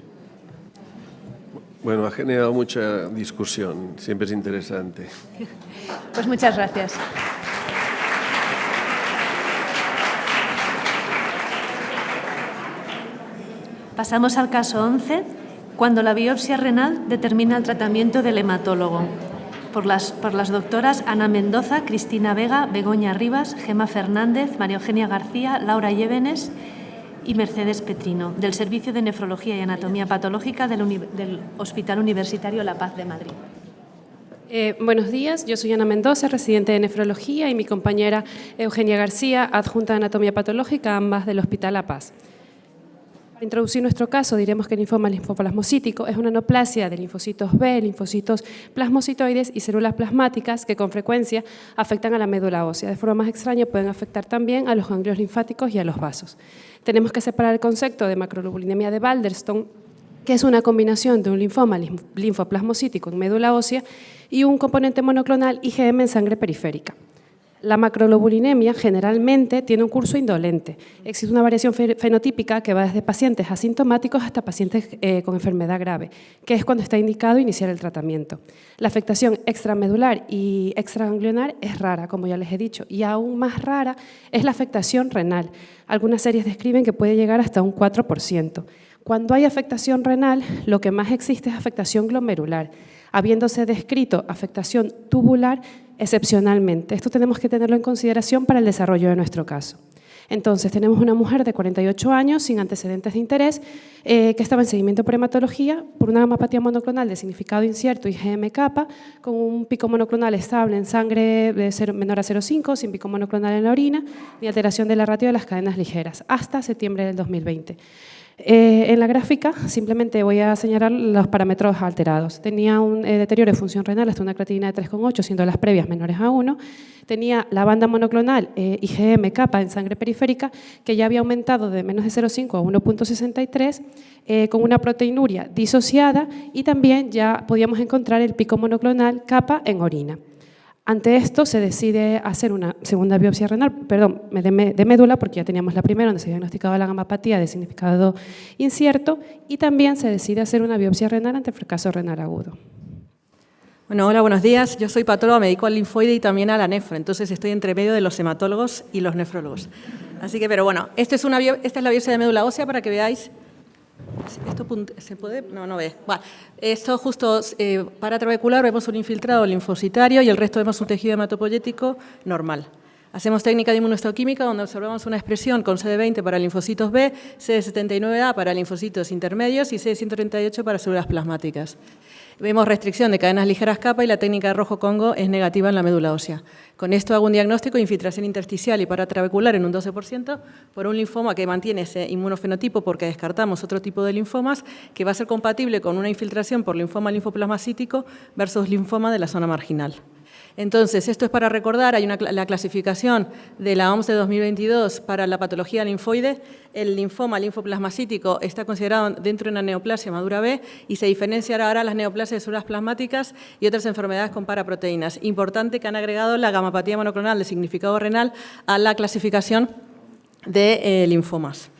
Bueno, ha generado mucha discusión, siempre es interesante. Pues muchas gracias. Pasamos al caso 11, cuando la biopsia renal determina el tratamiento del hematólogo. Por las doctoras Ana Mendoza, Cristina Vega, Begoña Rivas, Gema Fernández, María Eugenia García, Laura Llévenes y Mercedes Petrino, del Servicio de Nefrología y Anatomía Patológica del Hospital Universitario La Paz de Madrid. Buenos días, yo soy Ana Mendoza, residente de Nefrología, y mi compañera Eugenia García, adjunta de Anatomía Patológica, ambas del Hospital La Paz. Para introducir nuestro caso, diremos que el linfoma linfoplasmocítico es una neoplasia de linfocitos B, linfocitos plasmocitoides y células plasmáticas que con frecuencia afectan a la médula ósea. De forma más extraña pueden afectar también a los ganglios linfáticos y a los vasos. Tenemos que separar el concepto de macroglobulinemia de Waldenström, que es una combinación de un linfoma linfoplasmocítico en médula ósea y un componente monoclonal IgM en sangre periférica. La macroglobulinemia generalmente tiene un curso indolente. Existe una variación fenotípica que va desde pacientes asintomáticos hasta pacientes con enfermedad grave, que es cuando está indicado iniciar el tratamiento. La afectación extramedular y extraganglionar es rara, como ya les he dicho, y aún más rara es la afectación renal. Algunas series describen que puede llegar hasta un 4%. Cuando hay afectación renal, lo que más existe es afectación glomerular, habiéndose descrito afectación tubular excepcionalmente. Esto tenemos que tenerlo en consideración para el desarrollo de nuestro caso. Entonces, tenemos una mujer de 48 años sin antecedentes de interés que estaba en seguimiento por hematología por una gamapatía monoclonal de significado incierto IgM-kappa con un pico monoclonal estable en sangre de menor a 0,5, sin pico monoclonal en la orina, ni alteración de la ratio de las cadenas ligeras, hasta septiembre del 2020. En la gráfica simplemente voy a señalar los parámetros alterados. Tenía un deterioro de función renal hasta una creatinina de 3,8, siendo las previas menores a 1. Tenía la banda monoclonal IgM kappa en sangre periférica, que ya había aumentado de menos de 0,5 a 1,63, con una proteinuria disociada, y también ya podíamos encontrar el pico monoclonal kappa en orina. Ante esto se decide hacer una segunda biopsia renal, de médula, porque ya teníamos la primera, donde se diagnosticaba la gamapatía de significado incierto, y también se decide hacer una biopsia renal ante el fracaso renal agudo. Bueno, hola, buenos días. Yo soy patóloga, me dedico al linfoide y también a la nefro, entonces estoy entre medio de los hematólogos y los nefrólogos. Así que, pero bueno, esta es la biopsia de médula ósea para que veáis. ¿Esto se puede? No ve. Bueno, esto justo paratrabecular vemos un infiltrado linfocitario y el resto vemos un tejido hematopoyético normal. Hacemos técnica de inmunohistoquímica donde observamos una expresión con CD20 para linfocitos B, CD79A para linfocitos intermedios y CD138 para células plasmáticas. Vemos restricción de cadenas ligeras kappa y la técnica de rojo Congo es negativa en la médula ósea. Con esto hago un diagnóstico de infiltración intersticial y paratrabecular en un 12% por un linfoma que mantiene ese inmunofenotipo porque descartamos otro tipo de linfomas que va a ser compatible con una infiltración por linfoma linfoplasmacítico versus linfoma de la zona marginal. Entonces, esto es para recordar, hay la clasificación de la OMS de 2022 para la patología linfoide. El linfoma linfoplasmacítico está considerado dentro de una neoplasia madura B y se diferenciará ahora las neoplasias de células plasmáticas y otras enfermedades con paraproteínas. Importante que han agregado la gamapatía monoclonal de significado renal a la clasificación de linfomas.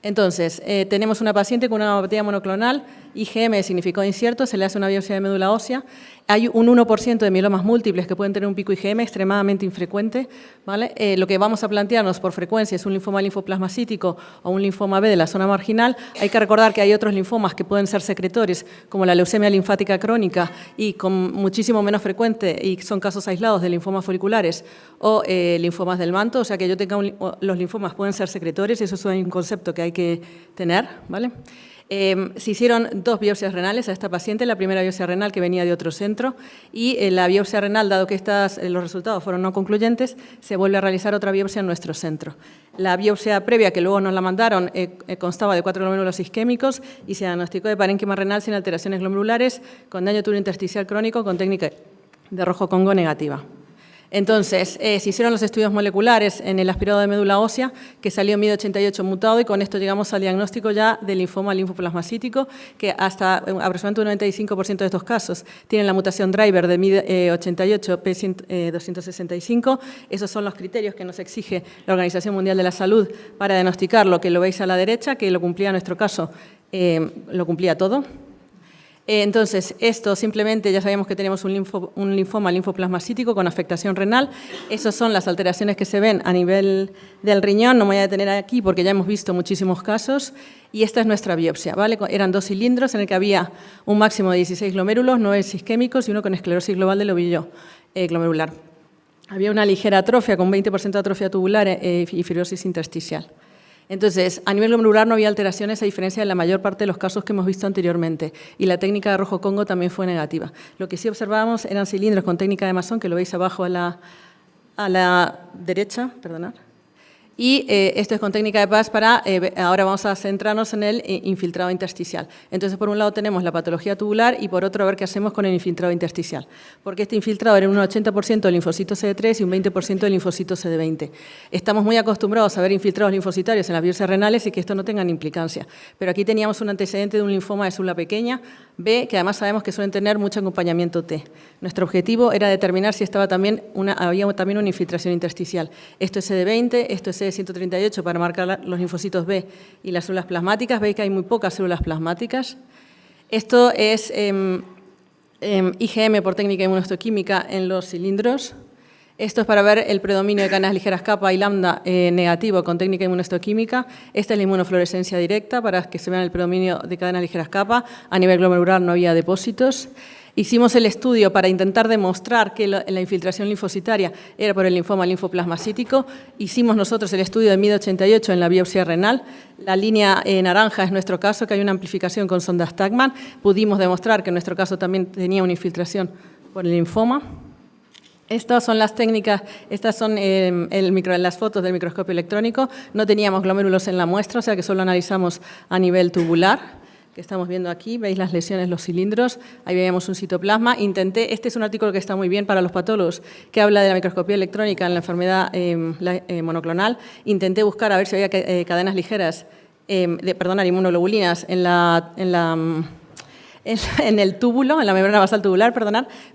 Entonces, tenemos una paciente con una gamapatía monoclonal, IgM de significado incierto, se le hace una biopsia de médula ósea. Hay un 1% de mielomas múltiples que pueden tener un pico IgM extremadamente infrecuente, ¿vale? Lo que vamos a plantearnos por frecuencia es un linfoma linfoplasmacítico o un linfoma B de la zona marginal. Hay que recordar que hay otros linfomas que pueden ser secretores, como la leucemia linfática crónica y con muchísimo menos frecuente, y son casos aislados de linfomas foliculares o linfomas del manto, o sea que los linfomas pueden ser secretores, eso es un concepto que hay que tener, ¿vale? Se hicieron 2 biopsias renales a esta paciente, la primera biopsia renal que venía de otro centro y la biopsia renal, dado que los resultados fueron no concluyentes, se vuelve a realizar otra biopsia en nuestro centro. La biopsia previa, que luego nos la mandaron, constaba de 4 glomérulos isquémicos y se diagnosticó de parénquima renal sin alteraciones glomerulares, con daño tubular intersticial crónico con técnica de rojo Congo negativa. Entonces, se hicieron los estudios moleculares en el aspirado de médula ósea, que salió MID88 mutado, y con esto llegamos al diagnóstico ya del linfoma linfoplasmacítico, que hasta aproximadamente un 95% de estos casos tienen la mutación driver de MID88 P265. Esos son los criterios que nos exige la Organización Mundial de la Salud para diagnosticar lo que lo veis a la derecha, que lo cumplía en nuestro caso, lo cumplía todo. Entonces, esto simplemente ya sabemos que tenemos un linfoma linfoplasmacítico con afectación renal. Esas son las alteraciones que se ven a nivel del riñón. No me voy a detener aquí porque ya hemos visto muchísimos casos. Y esta es nuestra biopsia, ¿vale? Eran 2 cilindros en el que había un máximo de 16 glomérulos, 9 isquémicos y uno con esclerosis global del ovillo glomerular. Había una ligera atrofia con 20% de atrofia tubular y fibrosis intersticial. Entonces, a nivel glomerular no había alteraciones, a diferencia de la mayor parte de los casos que hemos visto anteriormente, y la técnica de rojo Congo también fue negativa. Lo que sí observábamos eran cilindros con técnica de Masson, que lo veis abajo a la derecha, perdonad. Y esto es con técnica de PAS para, ahora vamos a centrarnos en el infiltrado intersticial. Entonces, por un lado tenemos la patología tubular y por otro a ver qué hacemos con el infiltrado intersticial. Porque este infiltrado era un 80% de linfocitos CD3 y un 20% de linfocitos CD20. Estamos muy acostumbrados a ver infiltrados linfocitarios en las biopsias renales y que esto no tenga implicancia. Pero aquí teníamos un antecedente de un linfoma de célula pequeña, B, que además sabemos que suelen tener mucho acompañamiento T. Nuestro objetivo era determinar si había también una infiltración intersticial. Esto es CD20, esto es CD138 para marcar los linfocitos B y las células plasmáticas. Veis que hay muy pocas células plasmáticas. Esto es IgM por técnica inmunohistoquímica en los cilindros. Esto es para ver el predominio de cadenas ligeras kappa y lambda negativo con técnica inmunohistoquímica. Esta es la inmunofluorescencia directa para que se vean el predominio de cadenas ligeras kappa. A nivel glomerular no había depósitos. Hicimos el estudio para intentar demostrar que la infiltración linfocitaria era por el linfoma linfoplasmacítico. Hicimos nosotros el estudio de MID88 en la biopsia renal. La línea naranja es nuestro caso, que hay una amplificación con sonda Stackman. Pudimos demostrar que en nuestro caso también tenía una infiltración por el linfoma. Estas son las técnicas, estas son las fotos del microscopio electrónico. No teníamos glomérulos en la muestra, o sea que solo analizamos a nivel tubular, que estamos viendo aquí. Veis las lesiones, los cilindros, ahí veíamos un citoplasma. Este es un artículo que está muy bien para los patólogos, que habla de la microscopía electrónica en la enfermedad monoclonal. Intenté buscar a ver si había cadenas ligeras, inmunoglobulinas en el túbulo, en la membrana basal tubular,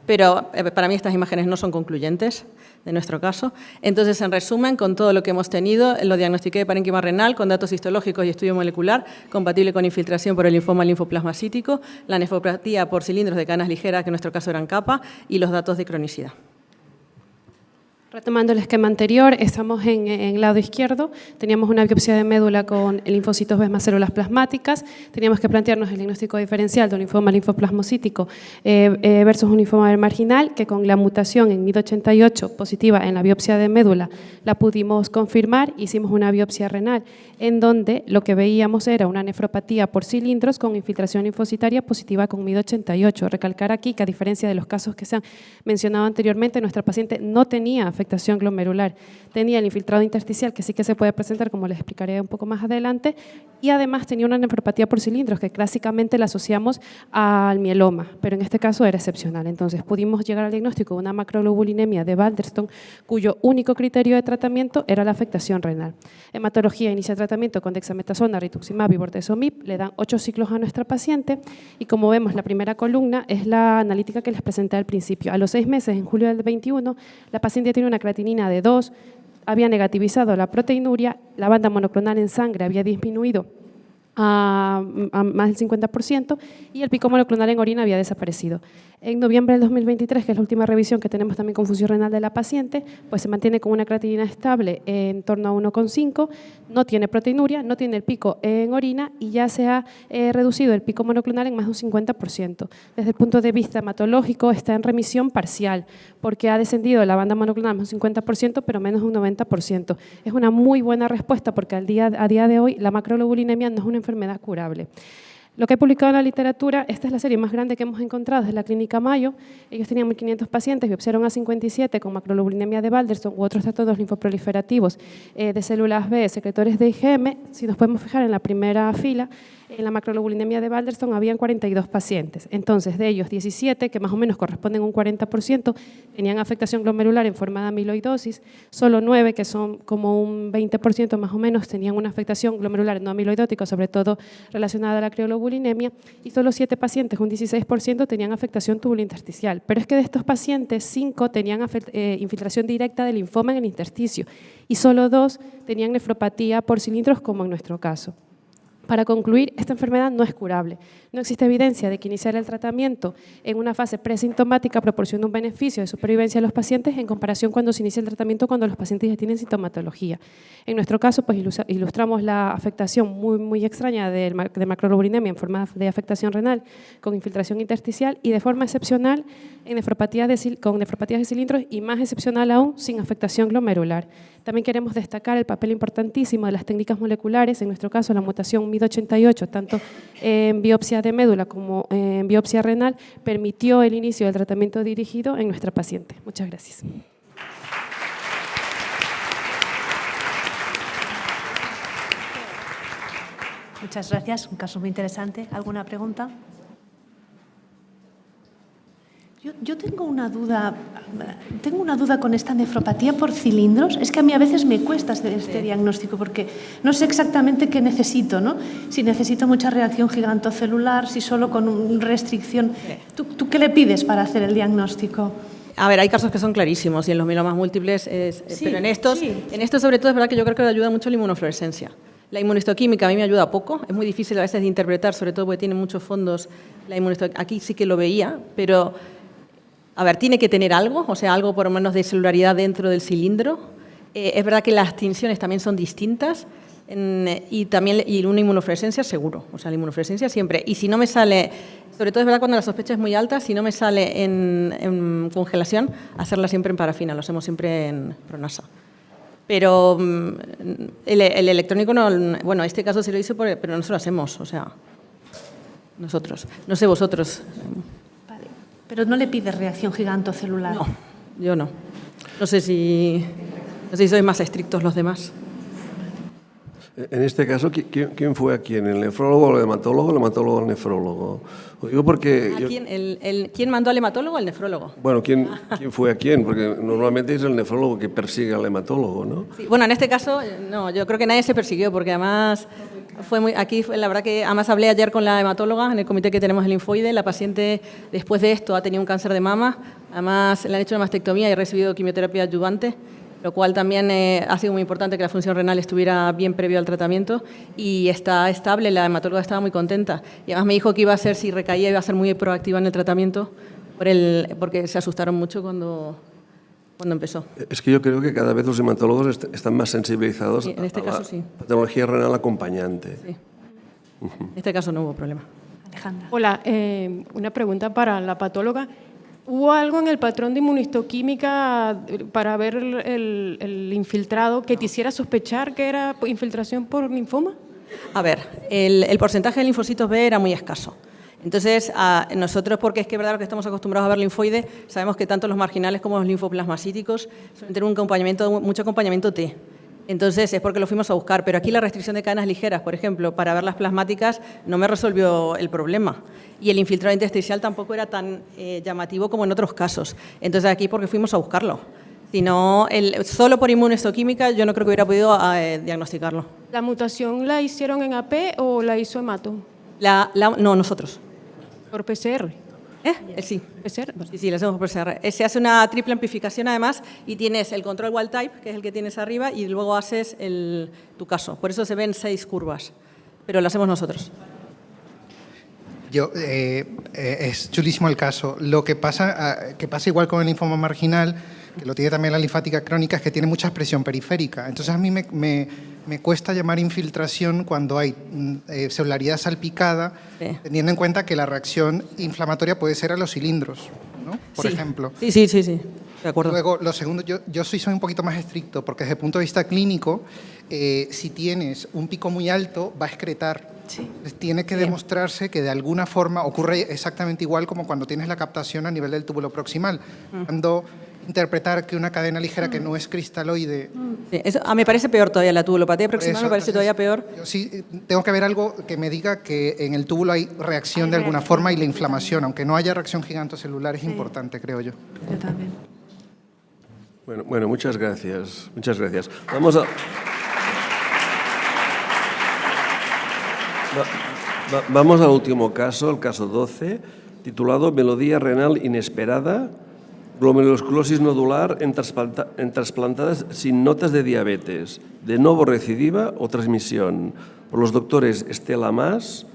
pero para mí estas imágenes no son concluyentes de nuestro caso. Entonces, en resumen, con todo lo que hemos tenido, lo diagnostiqué de parénquima renal con datos histológicos y estudio molecular compatible con infiltración por el linfoma linfoplasmacítico, la nefropatía por cilindros de cadenas ligeras, que en nuestro caso eran capa, y los datos de cronicidad. Retomando el esquema anterior, estamos en el lado izquierdo, teníamos una biopsia de médula con linfocitos B más células plasmáticas, teníamos que plantearnos el diagnóstico diferencial de un linfoma linfoplasmocítico versus un linfoma marginal, que con la mutación en MID88 positiva en la biopsia de médula la pudimos confirmar. Hicimos una biopsia renal en donde lo que veíamos era una nefropatía por cilindros con infiltración linfocitaria positiva con MID88. Recalcar aquí que, a diferencia de los casos que se han mencionado anteriormente, nuestra paciente no tenía afectación glomerular, tenía el infiltrado intersticial, que sí que se puede presentar, como les explicaré un poco más adelante, y además tenía una nefropatía por cilindros, que clásicamente la asociamos al mieloma, pero en este caso era excepcional. Entonces pudimos llegar al diagnóstico de una macroglobulinemia de Waldenström, cuyo único criterio de tratamiento era la afectación renal. Hematología: inicia tratamiento con dexametasona, rituximab y bortezomib, le dan 8 ciclos a nuestra paciente, y como vemos, la primera columna es la analítica que les presenté al principio. A los 6 meses, en julio del 21, la paciente tiene una creatinina de 2, había negativizado la proteinuria, la banda monoclonal en sangre había disminuido a más del 50% y el pico monoclonal en orina había desaparecido. En noviembre del 2023, que es la última revisión que tenemos también con función renal de la paciente, pues se mantiene con una creatinina estable en torno a 1,5, no tiene proteinuria, no tiene el pico en orina y ya se ha reducido el pico monoclonal en más de un 50%. Desde el punto de vista hematológico está en remisión parcial, porque ha descendido la banda monoclonal más de un 50%, pero menos de un 90%. Es una muy buena respuesta, porque a día de hoy la macroglobulinemia no es una enfermedad curable. Lo que he publicado en la literatura, esta es la serie más grande que hemos encontrado desde la Clínica Mayo. Ellos tenían 1.500 pacientes, biopsiaron a 57 con macroglobulinemia de Waldenström u otros trastornos linfoproliferativos de células B, secretores de IgM. Si nos podemos fijar en la primera fila, en la macroglobulinemia de Waldenström habían 42 pacientes. Entonces, de ellos, 17, que más o menos corresponden a un 40%, tenían afectación glomerular en forma de amiloidosis. Solo 9, que son como un 20% más o menos, tenían una afectación glomerular no amiloidótica, sobre todo relacionada a la crioglobulinemia. Y solo 7 pacientes, un 16%, tenían afectación tubulointersticial. Pero es que de estos pacientes, 5 tenían infiltración directa de linfoma en el intersticio y solo 2 tenían nefropatía por cilindros, como en nuestro caso. Para concluir, esta enfermedad no es curable. No existe evidencia de que iniciar el tratamiento en una fase presintomática proporciona un beneficio de supervivencia a los pacientes en comparación cuando se inicia el tratamiento cuando los pacientes ya tienen sintomatología. En nuestro caso, pues ilustramos la afectación muy extraña de macroglobulinemia en forma de afectación renal con infiltración intersticial y de forma excepcional en con nefropatías de cilindros y más excepcional aún sin afectación glomerular. También queremos destacar el papel importantísimo de las técnicas moleculares, en nuestro caso la mutación MID88, tanto en biopsia de médula como en biopsia renal, permitió el inicio del tratamiento dirigido en nuestra paciente. Muchas gracias. Muchas gracias, un caso muy interesante. ¿Alguna pregunta? Yo tengo una duda con esta nefropatía por cilindros. Es que a mí a veces me cuesta este diagnóstico porque no sé exactamente qué necesito, ¿no? Si necesito mucha reacción gigantocelular, si solo con restricción. ¿Tú qué le pides para hacer el diagnóstico? A ver, hay casos que son clarísimos y en los mielomas múltiples, pero en estos sobre todo es verdad que yo creo que le ayuda mucho la inmunofluorescencia. La inmunistoquímica a mí me ayuda poco, es muy difícil a veces de interpretar, sobre todo porque tiene muchos fondos. Aquí sí que lo veía, pero a ver, tiene que tener algo, o sea, algo por lo menos de celularidad dentro del cilindro. Es verdad que las tinciones también son distintas y una inmunofluorescencia seguro, o sea, la inmunofluorescencia siempre. Y si no me sale, sobre todo es verdad cuando la sospecha es muy alta, si no me sale en congelación, hacerla siempre en parafina, lo hacemos siempre en Pronasa. Pero el electrónico no, bueno, este caso se lo hice, pero no se lo hacemos, o sea, nosotros, no sé vosotros. Vale. Pero no le pides reacción gigantocelular. yo no. No sé si sois más estrictos los demás. En este caso, ¿quién fue a quién? ¿El nefrólogo o el hematólogo? ¿El hematólogo o el nefrólogo? Lo digo porque... ¿Quién mandó al hematólogo o al nefrólogo? Bueno, ¿quién fue a quién? Porque normalmente es el nefrólogo que persigue al hematólogo, ¿no? Sí, bueno, en este caso, no, yo creo que nadie se persiguió, porque además la verdad que además hablé ayer con la hematóloga en el comité que tenemos el linfoide. La paciente, después de esto, ha tenido un cáncer de mama. Además, le han hecho una mastectomía y ha recibido quimioterapia adyuvante, lo cual también ha sido muy importante que la función renal estuviera bien previo al tratamiento, y está estable. La hematóloga estaba muy contenta y además me dijo que iba a ser, si recaía, iba a ser muy proactiva en el tratamiento, porque se asustaron mucho cuando empezó. Es que yo creo que cada vez los hematólogos están más sensibilizados en este caso, sí. Patología renal acompañante. Sí. En este caso no hubo problema. Alejandra. Hola, una pregunta para la patóloga. ¿Hubo algo en el patrón de inmunistoquímica para ver el infiltrado que te hiciera sospechar que era infiltración por linfoma? A ver, el porcentaje de linfocitos B era muy escaso. Entonces, nosotros, porque es que es verdad que estamos acostumbrados a ver linfoide, sabemos que tanto los marginales como los linfoplasmacíticos suelen tener mucho acompañamiento T. Entonces, es porque lo fuimos a buscar. Pero aquí la restricción de cadenas ligeras, por ejemplo, para ver las plasmáticas, no me resolvió el problema. Y el infiltrado intersticial tampoco era tan llamativo como en otros casos. Entonces, aquí porque fuimos a buscarlo. Si no, solo por inmunohistoquímica yo no creo que hubiera podido diagnosticarlo. ¿La mutación la hicieron en AP o la hizo hemato? No, nosotros. ¿Por PCR? Sí. ¿PCR? Sí, lo hacemos por PCR. Se hace una triple amplificación además y tienes el control wild type, que es el que tienes arriba, y luego haces tu caso. Por eso se ven 6 curvas, pero lo hacemos nosotros. Es chulísimo el caso. Lo que pasa igual con el linfoma marginal, que lo tiene también la linfática crónica, es que tiene mucha expresión periférica. Entonces a mí me cuesta llamar infiltración cuando hay celularidad salpicada, teniendo en cuenta que la reacción inflamatoria puede ser a los cilindros, ¿no? Por ejemplo. Sí. De acuerdo. Luego, lo segundo, yo soy un poquito más estricto, porque desde el punto de vista clínico, si tienes un pico muy alto, va a excretar. Sí. Tiene que demostrarse que de alguna forma ocurre exactamente igual como cuando tienes la captación a nivel del túbulo proximal. Cuando interpretar que una cadena ligera que no es cristaloide... Sí, eso me parece peor todavía, la tubulopatía proximal me parece todavía peor. Sí, tengo que ver algo que me diga que en el túbulo hay reacción de alguna forma y la inflamación, aunque no haya reacción gigantocelular, es importante, creo yo. Yo también. Bueno, muchas gracias. Muchas gracias. Vamos al último caso, el caso 12, titulado Melodía renal inesperada, glomerulosclerosis nodular en trasplantadas sin notas de diabetes, de novo recidiva o transmisión, por los doctores Estela Mas,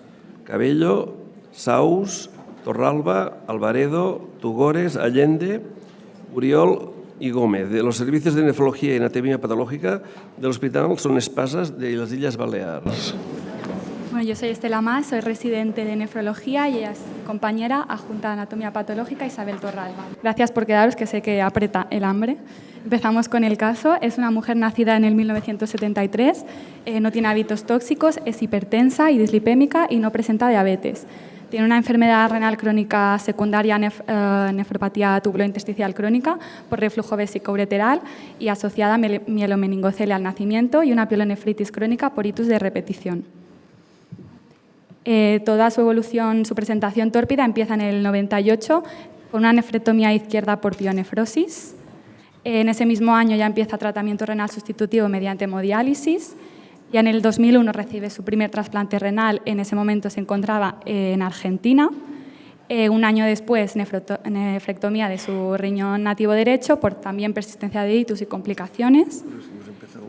Cabello, Saus, Torralba, Alvaredo, Tugores, Allende, Uriol y Gómez, de los servicios de nefrología y anatomía patológica del Hospital Son Espasas de las Islas Baleares. Bueno, yo soy Estela Mas, soy residente de nefrología y ella es compañera adjunta de anatomía patológica Isabel Torralba. Gracias por quedaros, que sé que aprieta el hambre. Empezamos con el caso. Es una mujer nacida en el 1973, no tiene hábitos tóxicos, es hipertensa y dislipémica y no presenta diabetes. Tiene una enfermedad renal crónica secundaria, nefropatía tubulointersticial crónica por reflujo vesicoureteral y asociada a mielomeningocelia al nacimiento y una pielonefritis crónica por itus de repetición. Toda su evolución, su presentación tórpida empieza en el 98 con una nefrectomía izquierda por pionefrosis. En ese mismo año ya empieza tratamiento renal sustitutivo mediante hemodiálisis. Ya en el 2001 recibe su primer trasplante renal, en ese momento se encontraba en Argentina. Un año después, nefrectomía de su riñón nativo derecho por también persistencia de itus y complicaciones.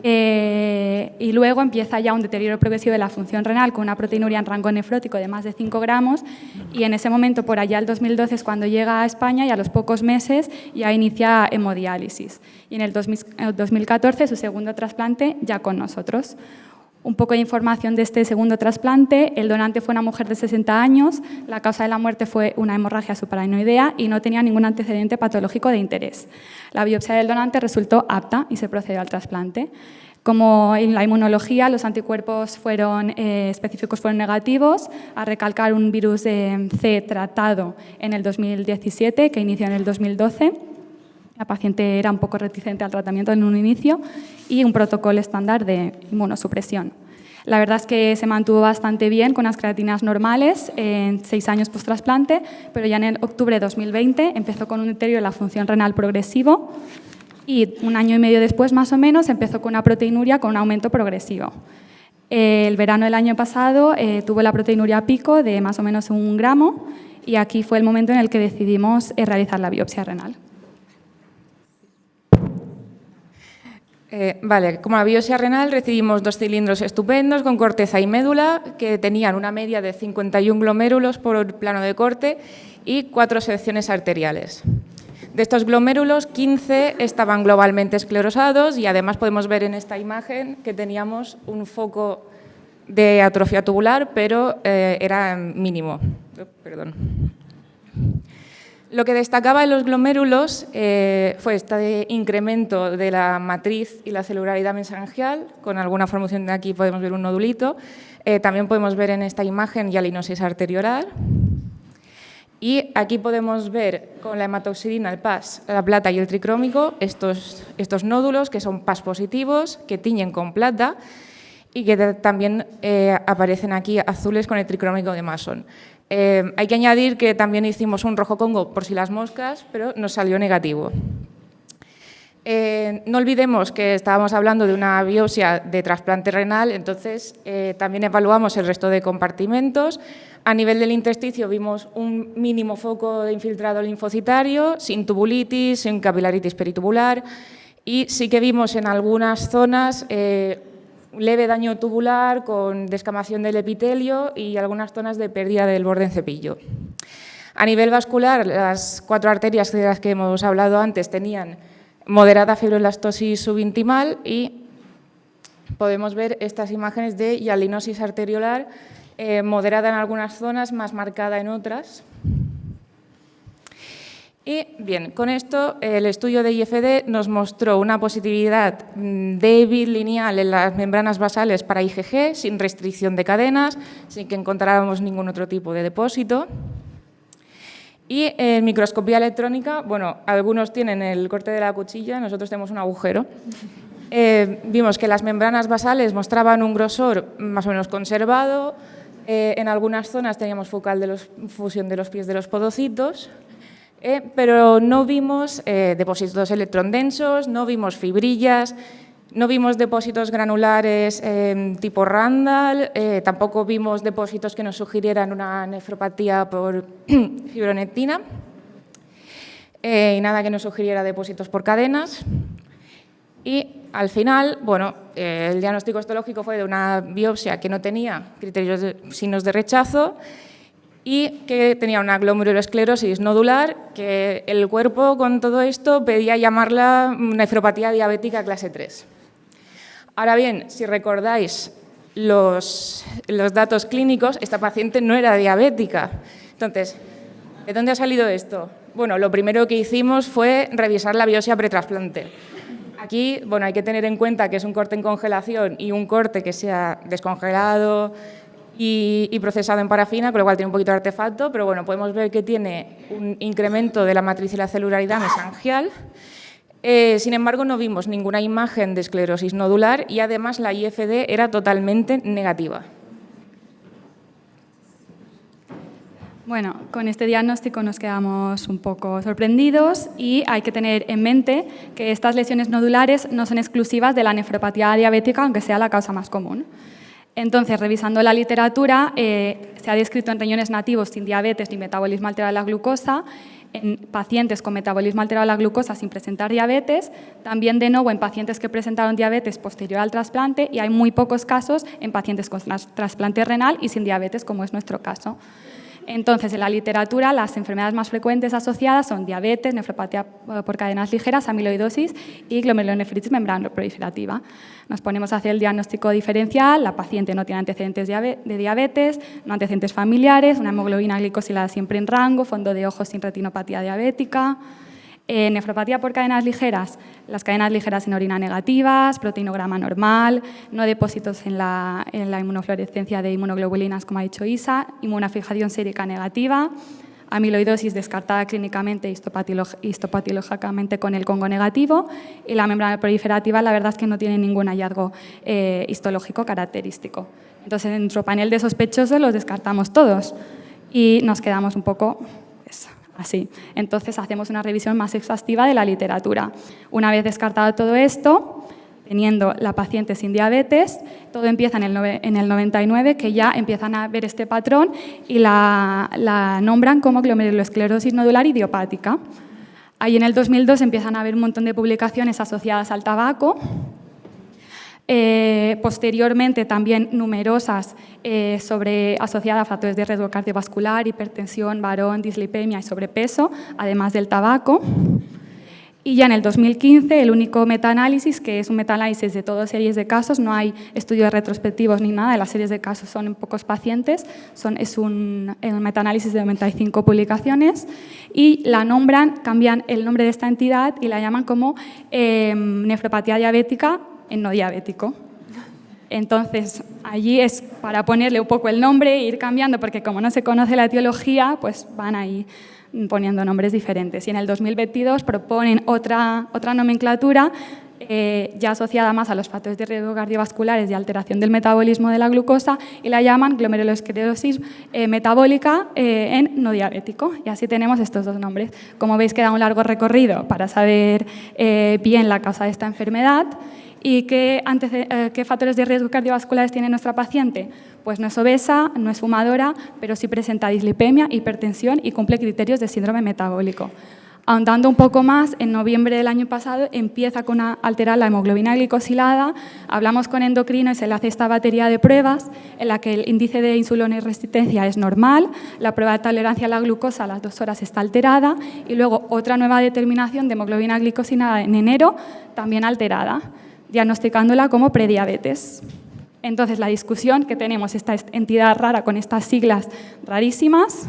Y luego empieza ya un deterioro progresivo de la función renal con una proteinuria en rango nefrótico de más de 5 gramos y en ese momento, por allá el 2012, es cuando llega a España y a los pocos meses ya inicia hemodiálisis. Y en el 2014 su segundo trasplante ya con nosotros. Un poco de información de este segundo trasplante. El donante fue una mujer de 60 años, la causa de la muerte fue una hemorragia supraranoidea y no tenía ningún antecedente patológico de interés. La biopsia del donante resultó apta y se procedió al trasplante. Como en la inmunología, los anticuerpos específicos fueron negativos, a recalcar un virus C tratado en el 2017, que inició en el 2012. La paciente era un poco reticente al tratamiento en un inicio y un protocolo estándar de inmunosupresión. La verdad es que se mantuvo bastante bien con las creatininas normales en 6 años post-trasplante, pero ya en el octubre de 2020 empezó con un deterioro de la función renal progresivo y 1 año y medio después, más o menos, empezó con una proteinuria con un aumento progresivo. El verano del año pasado tuvo la proteinuria pico de más o menos 1 gramo y aquí fue el momento en el que decidimos realizar la biopsia renal. Vale, como la biopsia renal recibimos 2 cilindros estupendos con corteza y médula que tenían una media de 51 glomérulos por plano de corte y 4 secciones arteriales. De estos glomérulos, 15 estaban globalmente esclerosados y además podemos ver en esta imagen que teníamos un foco de atrofia tubular, pero era mínimo. Perdón. Lo que destacaba en los glomérulos fue este incremento de la matriz y la celularidad mesangial, con alguna formación de aquí podemos ver un nodulito. También podemos ver en esta imagen hialinosis arteriolar. Y aquí podemos ver con la hematoxidina, el PAS, la plata y el tricrómico, estos nódulos que son PAS positivos, que tiñen con plata y que también aparecen aquí azules con el tricrómico de Mason. Hay que añadir que también hicimos un rojo Congo por si las moscas, pero nos salió negativo. No olvidemos que estábamos hablando de una biopsia de trasplante renal, entonces también evaluamos el resto de compartimentos. A nivel del intersticio vimos un mínimo foco de infiltrado linfocitario, sin tubulitis, sin capilaritis peritubular y sí que vimos en algunas zonas leve daño tubular con descamación del epitelio y algunas zonas de pérdida del borde en cepillo. A nivel vascular, las 4 arterias de las que hemos hablado antes tenían moderada fibroelastosis subintimal y podemos ver estas imágenes de hialinosis arteriolar moderada en algunas zonas, más marcada en otras. Y bien, con esto el estudio de IFD nos mostró una positividad débil lineal en las membranas basales para IgG, sin restricción de cadenas, sin que encontráramos ningún otro tipo de depósito. Y en microscopía electrónica, bueno, algunos tienen el corte de la cuchilla, nosotros tenemos un agujero. Vimos que las membranas basales mostraban un grosor más o menos conservado, en algunas zonas teníamos focal de fusión de los pies de los podocitos, pero no vimos depósitos electrondensos, no vimos fibrillas, no vimos depósitos granulares tipo Randall, tampoco vimos depósitos que nos sugirieran una nefropatía por fibronectina y nada que nos sugiriera depósitos por cadenas. Y al final, bueno, el diagnóstico histológico fue de una biopsia que no tenía criterios de signos de rechazo y que tenía una glomerulosclerosis nodular, que el cuerpo con todo esto pedía llamarla nefropatía diabética clase 3. Ahora bien, si recordáis los datos clínicos, esta paciente no era diabética. Entonces, ¿de dónde ha salido esto? Bueno, lo primero que hicimos fue revisar la biopsia pretrasplante. Aquí, bueno, hay que tener en cuenta que es un corte en congelación y un corte que sea descongelado y procesado en parafina, con lo cual tiene un poquito de artefacto, pero bueno, podemos ver que tiene un incremento de la matriz y la celularidad mesangial. Sin embargo, no vimos ninguna imagen de esclerosis nodular y además la IFD era totalmente negativa. Bueno, con este diagnóstico nos quedamos un poco sorprendidos y hay que tener en mente que estas lesiones nodulares no son exclusivas de la nefropatía diabética, aunque sea la causa más común. Entonces, revisando la literatura, se ha descrito en riñones nativos sin diabetes ni metabolismo alterado de la glucosa, en pacientes con metabolismo alterado de la glucosa sin presentar diabetes, también de nuevo en pacientes que presentaron diabetes posterior al trasplante y hay muy pocos casos en pacientes con trasplante renal y sin diabetes, como es nuestro caso. Entonces, en la literatura, las enfermedades más frecuentes asociadas son diabetes, nefropatía por cadenas ligeras, amiloidosis y glomerulonefritis membranoproliferativa. Nos ponemos a hacer el diagnóstico diferencial, la paciente no tiene antecedentes de diabetes, no antecedentes familiares, una hemoglobina glicosilada siempre en rango, fondo de ojos sin retinopatía diabética. Nefropatía por cadenas ligeras, las cadenas ligeras en orina negativas, proteinograma normal, no depósitos en la inmunofluorescencia de inmunoglobulinas, como ha dicho Isa, inmunofijación sérica negativa, amiloidosis descartada clínicamente histopatológicamente con el Congo negativo, y la membrana proliferativa la verdad es que no tiene ningún hallazgo histológico característico. Entonces, en nuestro panel de sospechosos los descartamos todos y nos quedamos un poco así. Entonces, hacemos una revisión más exhaustiva de la literatura. Una vez descartado todo esto, teniendo la paciente sin diabetes, todo empieza en el 99, que ya empiezan a ver este patrón y la nombran como glomerulosclerosis nodular idiopática. Ahí en el 2002 empiezan a haber un montón de publicaciones asociadas al tabaco. Posteriormente también numerosas asociadas a factores de riesgo cardiovascular, hipertensión, varón, dislipemia y sobrepeso, además del tabaco. Y ya en el 2015 el único metaanálisis, que es un metaanálisis de todas series de casos, no hay estudios retrospectivos ni nada, las series de casos son en pocos pacientes, es un metaanálisis de 95 publicaciones y la nombran, cambian el nombre de esta entidad y la llaman como nefropatía diabética en no diabético. Entonces, allí es para ponerle un poco el nombre e ir cambiando, porque como no se conoce la etiología, pues van ahí poniendo nombres diferentes. Y en el 2022 proponen otra nomenclatura ya asociada más a los factores de riesgo cardiovasculares y alteración del metabolismo de la glucosa, y la llaman glomerulosclerosis metabólica en no diabético. Y así tenemos estos dos nombres. Como veis, queda un largo recorrido para saber bien la causa de esta enfermedad. ¿Y qué factores de riesgo cardiovasculares tiene nuestra paciente? Pues no es obesa, no es fumadora, pero sí presenta dislipemia, hipertensión y cumple criterios de síndrome metabólico. Ahondando un poco más, en noviembre del año pasado empieza a alterar la hemoglobina glicosilada. Hablamos con endocrino y se le hace esta batería de pruebas en la que el índice de insulinoresistencia es normal, la prueba de tolerancia a la glucosa a las 2 horas está alterada y luego otra nueva determinación de hemoglobina glicosilada en enero también alterada, diagnosticándola como prediabetes. Entonces, la discusión que tenemos, esta entidad rara con estas siglas rarísimas,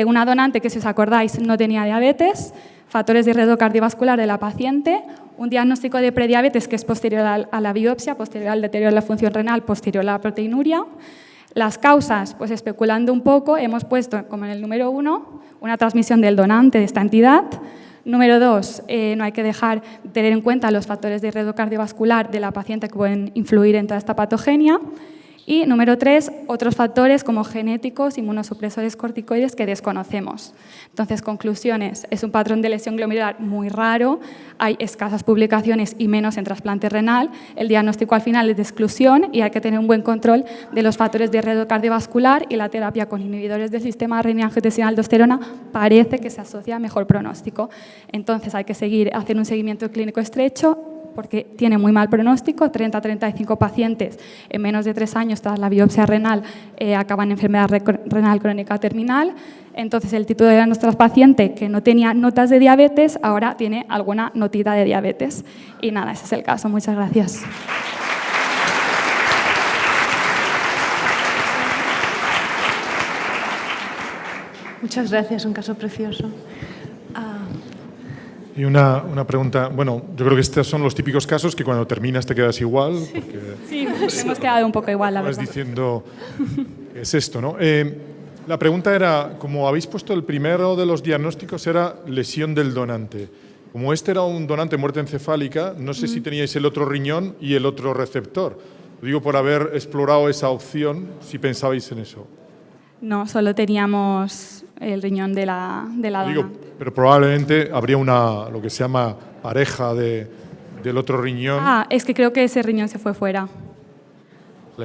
una donante que, si os acordáis, no tenía diabetes, factores de riesgo cardiovascular de la paciente, un diagnóstico de prediabetes que es posterior a la biopsia, posterior al deterioro de la función renal, posterior a la proteinuria. Las causas, pues especulando un poco, hemos puesto como en el número 1 una transmisión del donante de esta entidad. Número 2, no hay que dejar de tener en cuenta los factores de riesgo cardiovascular de la paciente que pueden influir en toda esta patogenia. Y número 3, otros factores como genéticos, inmunosupresores corticoides que desconocemos. Entonces, conclusiones, es un patrón de lesión glomerular muy raro, hay escasas publicaciones y menos en trasplante renal, el diagnóstico al final es de exclusión y hay que tener un buen control de los factores de riesgo cardiovascular, y la terapia con inhibidores del sistema renina-angiotensina-aldosterona parece que se asocia a mejor pronóstico. Entonces, hay que hacer un seguimiento clínico estrecho, porque tiene muy mal pronóstico. 30-35 pacientes en menos de 3 años tras la biopsia renal acaban en enfermedad renal crónica terminal. Entonces, el título de nuestra paciente, que no tenía notas de diabetes, ahora tiene alguna notita de diabetes. Y nada, ese es el caso. Muchas gracias. Muchas gracias, un caso precioso. Y una pregunta, bueno, yo creo que estos son los típicos casos que cuando terminas te quedas igual. Porque sí, hemos quedado un poco igual, la verdad. Vas diciendo, ¿qué es esto, no? La pregunta era, como habéis puesto el primero de los diagnósticos era lesión del donante. Como este era un donante muerte encefálica, no sé si teníais el otro riñón y el otro receptor. Lo digo por haber explorado esa opción, si pensabais en eso. No, solo teníamos el riñón de la dona. Pero probablemente habría lo que se llama pareja del otro riñón. Ah, es que creo que ese riñón se fue fuera.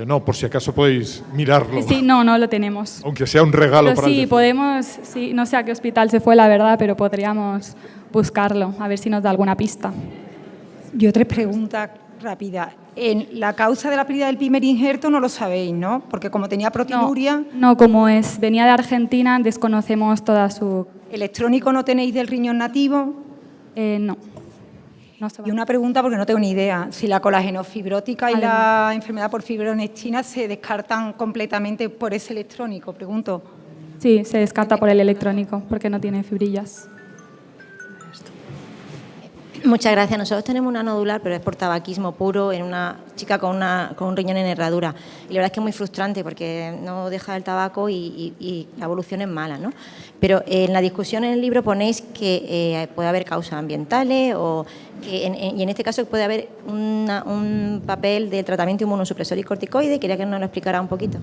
No, por si acaso podéis mirarlo. Sí, no lo tenemos. Aunque sea un regalo pero para sí, podemos, sí, no sé a qué hospital se fue, la verdad, pero podríamos buscarlo, a ver si nos da alguna pista. Yo 3 preguntas rápidas. En la causa de la pérdida del primer injerto no lo sabéis, ¿no? Porque como tenía proteinuria... No, como venía de Argentina, desconocemos toda su... ¿Electrónico no tenéis del riñón nativo? No. Y una pregunta, porque no tengo ni idea, si la colagenofibrótica y la enfermedad por fibronectina se descartan completamente por ese electrónico, pregunto. Sí, se descarta por el electrónico, porque no tiene fibrillas. Muchas gracias. Nosotros tenemos una nodular, pero es por tabaquismo puro, en una chica con un riñón en herradura. Y la verdad es que es muy frustrante porque no deja el tabaco y la evolución es mala, ¿no? Pero en la discusión en el libro ponéis que puede haber causas ambientales y en este caso puede haber un papel del tratamiento inmunosupresor y corticoide. Quería que nos lo explicara un poquito.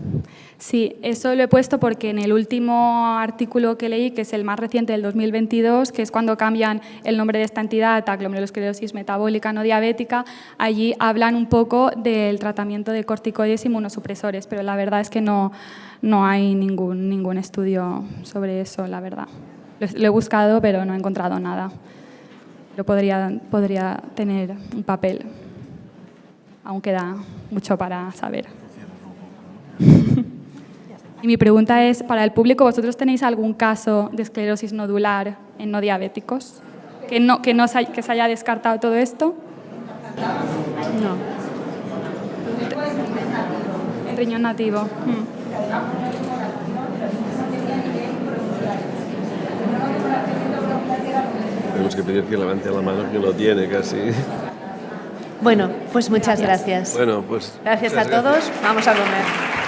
Sí, eso lo he puesto porque en el último artículo que leí, que es el más reciente del 2022, que es cuando cambian el nombre de esta entidad a glomerulosclerosis metabólica no diabética, allí hablan un poco del tratamiento de corticoides inmunosupresores, pero la verdad es que no hay ningún estudio sobre eso, la verdad. Lo he buscado, pero no he encontrado nada. Pero podría tener un papel. Aún queda mucho para saber. Y mi pregunta es, para el público, ¿vosotros tenéis algún caso de esclerosis nodular en no diabéticos? ¿Que se haya descartado todo esto? No. Riñón nativo. Tenemos que pedir que levante la mano que lo tiene casi. Bueno, pues muchas gracias. Bueno, pues gracias a todos. Vamos a comer.